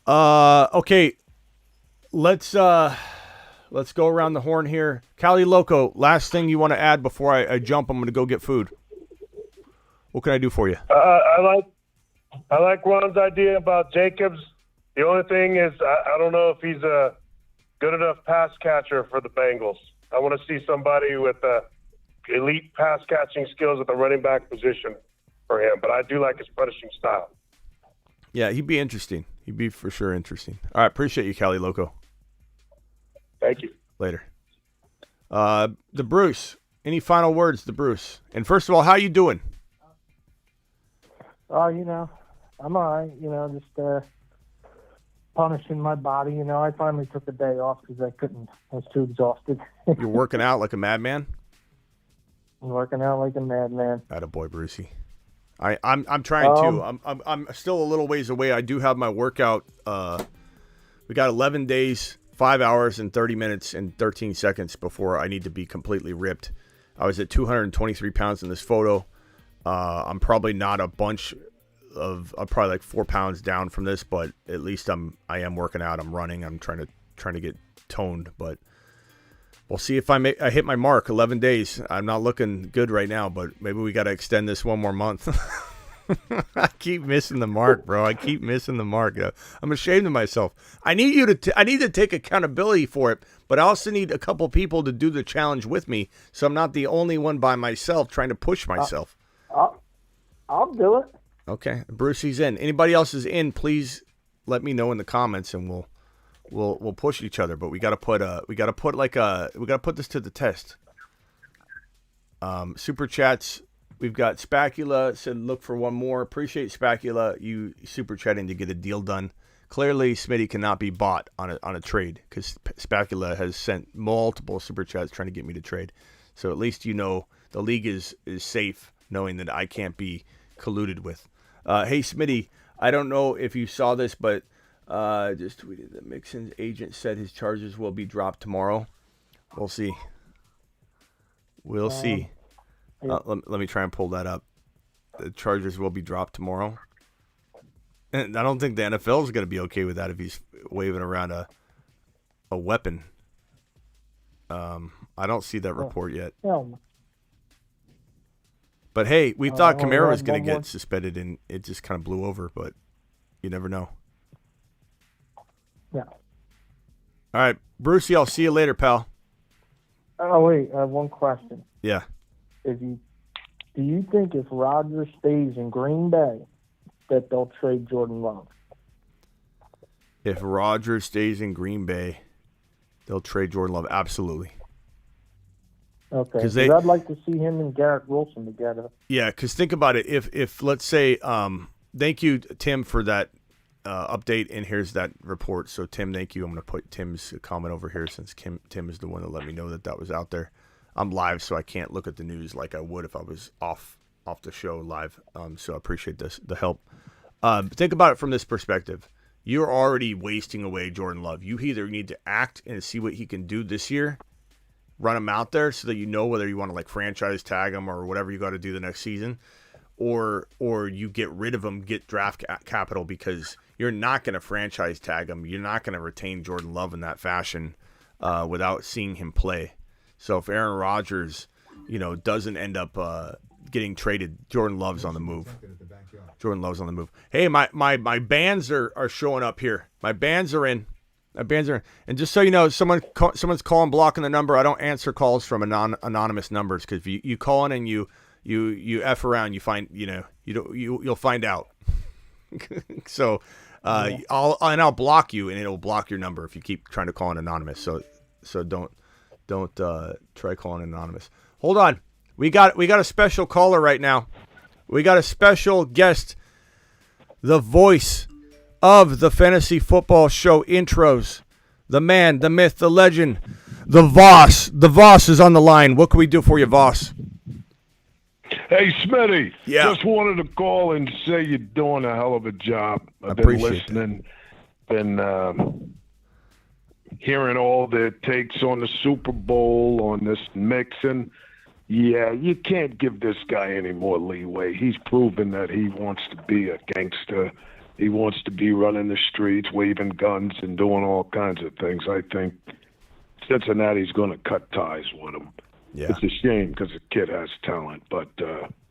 Okay. Let's go around the horn here. Cali Loco, last thing you want to add before I jump? I'm going to go get food. What can I do for you? I like Ron's idea about Jacobs. The only thing is I don't know if he's a good enough pass catcher for the Bengals. I want to see somebody with elite pass catching skills at the running back position for him, but I do like his punishing style. Yeah, he'd be interesting. He'd be for sure interesting. All right, appreciate you, Cali Loco. Thank you. Later. The Bruce. Any final words, the Bruce? And first of all, how you doing? I'm all right. Just punishing my body. I finally took a day off because I was too exhausted. You're working out like a madman? I'm working out like a madman. Attaboy, Brucey. I'm trying to. I'm still a little ways away. I do have my workout. We got 11 days, 5 hours, and 30 minutes and 13 seconds before I need to be completely ripped. I was at 223 pounds in this photo. I'm probably not a bunch of. I'm probably like 4 pounds down from this, but at least I am working out. I'm running. I'm trying to get toned, but we'll see if I hit my mark. 11 days. I'm not looking good right now, but maybe we got to extend this one more month. I keep missing the mark, bro. I keep missing the mark. I'm ashamed of myself. I need you to. I need to take accountability for it, but I also need a couple people to do the challenge with me, so I'm not the only one by myself trying to push myself. I'll do it. Okay, Brucey's in. Anybody else is in? Please let me know in the comments, and we'll push each other. But we got to put this to the test. Super chats. We've got Spacula said, look for one more. Appreciate Spacula. You super chatting to get a deal done. Clearly, Smitty cannot be bought on a trade because Spacula has sent multiple super chats trying to get me to trade. So at least the league is safe knowing that I can't be colluded with. Hey, Smitty, I don't know if you saw this, but just tweeted that Mixon's agent said his charges will be dropped tomorrow. We'll see. We'll see. Let me try and pull that up. The charges will be dropped tomorrow. And I don't think the NFL is going to be okay with that if he's waving around a weapon. I don't see that report yet. But hey, we thought Kamara was going to get suspended, and it just kind of blew over. But you never know. Yeah. All right, Brucey, I'll see you later, pal. Oh wait, I have one question. Yeah. Do you think if Rodgers stays in Green Bay that they'll trade Jordan Love? If Rodgers stays in Green Bay, they'll trade Jordan Love. Absolutely. Okay. Because I'd like to see him and Garrett Wilson together. Yeah, because think about it. If let's say, thank you, Tim, for that update, and here's that report. So, Tim, thank you. I'm going to put Tim's comment over here since Tim is the one that let me know that was out there. I'm live, so I can't look at the news like I would if I was off the show live. So I appreciate the help. Think about it from this perspective. You're already wasting away Jordan Love. You either need to act and see what he can do this year, run him out there so that you know whether you want to franchise tag him or whatever you got to do the next season, or you get rid of him, get draft capital, because you're not going to franchise tag him. You're not going to retain Jordan Love in that fashion without seeing him play. So if Aaron Rodgers, doesn't end up getting traded, Jordan Love's on the move. Jordan Love's on the move. Hey, my bands are showing up here. My bands are in. And just so you know, someone's calling, blocking the number. I don't answer calls from anonymous numbers, because if you call in and you F around, you find you'll find out. So I'll block you, and it'll block your number if you keep trying to call in anonymous. So don't try calling anonymous. Hold on. We got a special caller right now. We got a special guest, the voice of the Fantasy Football Show intros, the man, the myth, the legend, the Voss. The Voss is on the line. What can we do for you, Voss? Hey, Smitty. Yeah. Just wanted to call and say you're doing a hell of a job. I've been Appreciate listening, been hearing all their takes on the Super Bowl, on this Mixon. Yeah, you can't give this guy any more leeway. He's proven that he wants to be a gangster. He wants to be running the streets, waving guns, and doing all kinds of things. I think Cincinnati's going to cut ties with him. Yeah. It's a shame because the kid has talent, but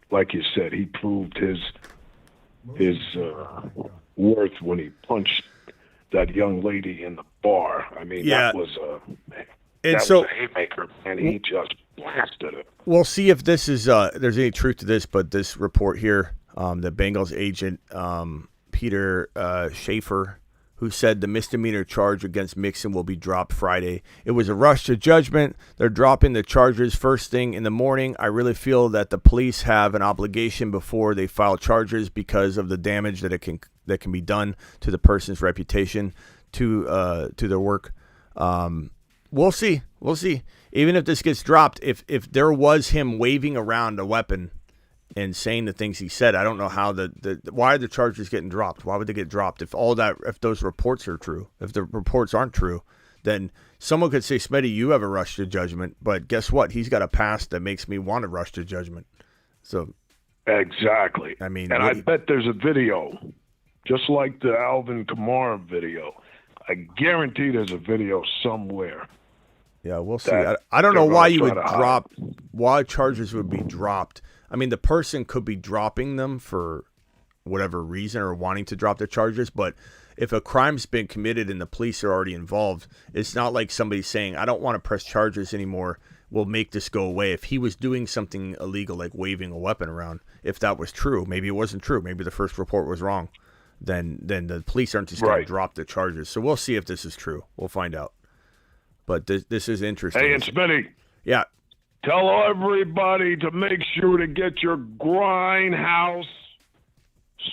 like you said, he proved his worth when he punched that young lady in the bar. I mean, Yeah. that was a haymaker, and he just blasted it. We'll see if this is there's any truth to this, but this report here, the Bengals agent Peter Schaefer, who said the misdemeanor charge against Mixon will be dropped Friday. It was a rush to judgment. They're dropping the charges first thing in the morning. I really feel that the police have an obligation before they file charges because of the damage that can be done to the person's reputation, to their work. We'll see. Even if this gets dropped, if there was him waving around a weapon and saying the things he said, I don't know how why are the charges getting dropped? Why would they get dropped if those reports are true? If the reports aren't true, then someone could say, Smitty, you have a rush to judgment, but guess what? He's got a past that makes me want to rush to judgment. So exactly. I mean, and I bet there's a video, just like the Alvin Kamara video. I guarantee there's a video somewhere. Yeah, we'll see. I don't know why you would drop, why charges would be dropped. I mean, the person could be dropping them for whatever reason or wanting to drop the charges, but if a crime's been committed and the police are already involved, it's not like somebody saying, I don't want to press charges anymore, we'll make this go away. If he was doing something illegal like waving a weapon around, if that was true, maybe it wasn't true, maybe the first report was wrong, then the police aren't just going to drop the charges. So we'll see if this is true. We'll find out. But this is interesting. Hey, and Smitty. Yeah. Tell everybody to make sure to get your Grindhouse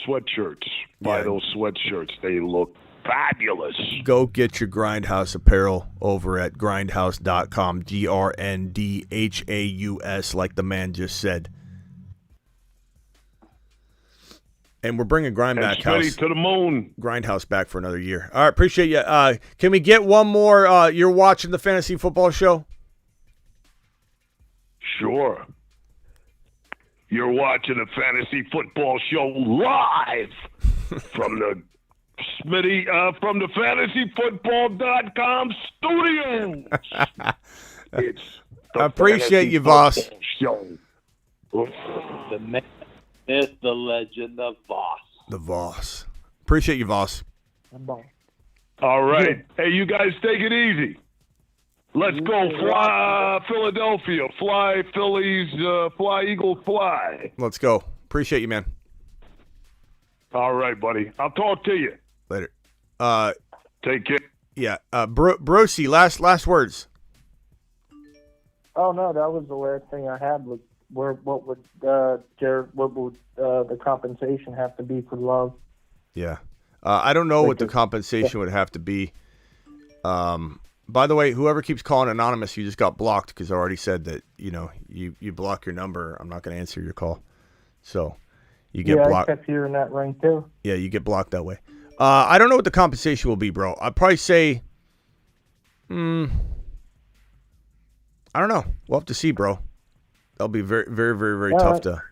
sweatshirts. Buy those sweatshirts. They look fabulous. Go get your Grindhouse apparel over at grindhouse.com. GRNDHAUS, like the man just said. And we're bringing Grindhouse to the moon. Grindhouse back for another year. All right, appreciate you. Can we get one more? You're watching the Fantasy Football Show? Sure. You're watching the Fantasy Football Show live from the from the fantasyfootball.com studios. It's the I appreciate you, Voss. Show. The man, myth, the legend, the Voss. The Voss. Appreciate you, Voss. All right. Hey, you guys take it easy. Let's go fly Philadelphia. Fly Phillies. Fly Eagle fly. Let's go. Appreciate you, man. All right, buddy. I'll talk to you. Later. Take care. Yeah. Brosi, last words. Oh, no, that was the last thing I had. Was what would the compensation have to be for love? Yeah. I don't know what the compensation would have to be. By the way, whoever keeps calling anonymous, you just got blocked because I already said that, you block your number. I'm not going to answer your call. So you get blocked. I kept hearing that ring too. Yeah, you get blocked that way. I don't know what the compensation will be, bro. I'd probably say, I don't know. We'll have to see, bro. That'll be very, very, very, very tough to.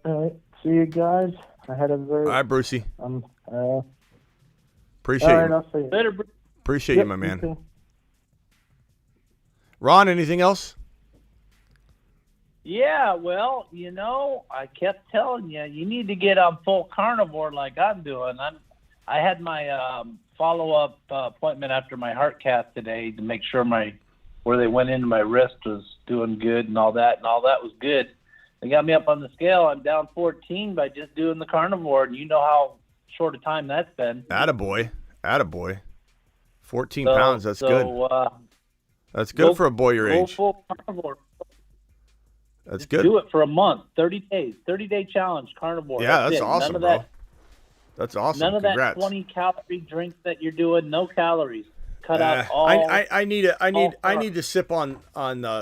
All right. See you guys. I had a very. All right, Brucey. Appreciate all right, you. I'll see you. Later, bro. Appreciate you, my man. Ron, anything else? Yeah, well, I kept telling you, you need to get on full carnivore like I'm doing. I had my follow-up appointment after my heart cath today to make sure where they went into my wrist was doing good and all that was good. They got me up on the scale. I'm down 14 by just doing the carnivore, and you know how short a time that's been. Attaboy. 14 pounds, that's good. That's good for a boy your age. Full carnivore. That's Just good. Do it for a month, 30 days, 30-day challenge, carnivore. Yeah, that's it. awesome, bro. That's awesome. None of Congrats. that 20-calorie drink that you're doing. No calories. Cut out all. I need to sip on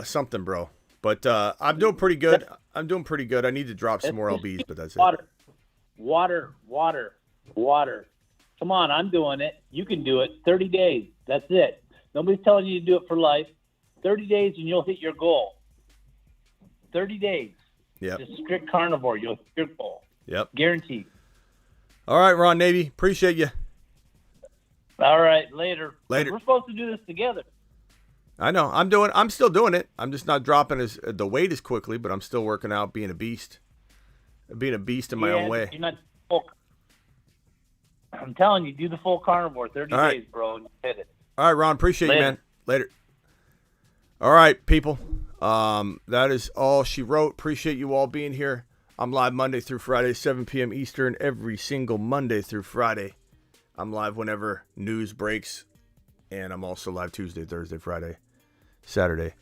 something, bro. But I'm doing pretty good. I need to drop some more LBs, but that's it. Water. Come on, I'm doing it. You can do it. 30 days. That's it. Nobody's telling you to do it for life. 30 days and you'll hit your goal. 30 days. Yep. Just strict carnivore. You'll hit your goal. Yep. Guaranteed. All right, Ron Navy. Appreciate you. All right. Later. Later. We're supposed to do this together. I know. I'm still doing it. I'm just not dropping the weight as quickly, but I'm still working out, being a beast. Being a beast in my own way. You're not full. I'm telling you, do the full carnivore. 30 days, bro, and you hit it. All right, Ron. Appreciate you, man. Later. All right, people. That is all she wrote. Appreciate you all being here. I'm live Monday through Friday, 7 p.m. Eastern, every single Monday through Friday. I'm live whenever news breaks, and I'm also live Tuesday, Thursday, Friday, Saturday,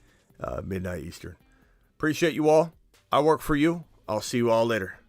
midnight Eastern. Appreciate you all. I work for you. I'll see you all later.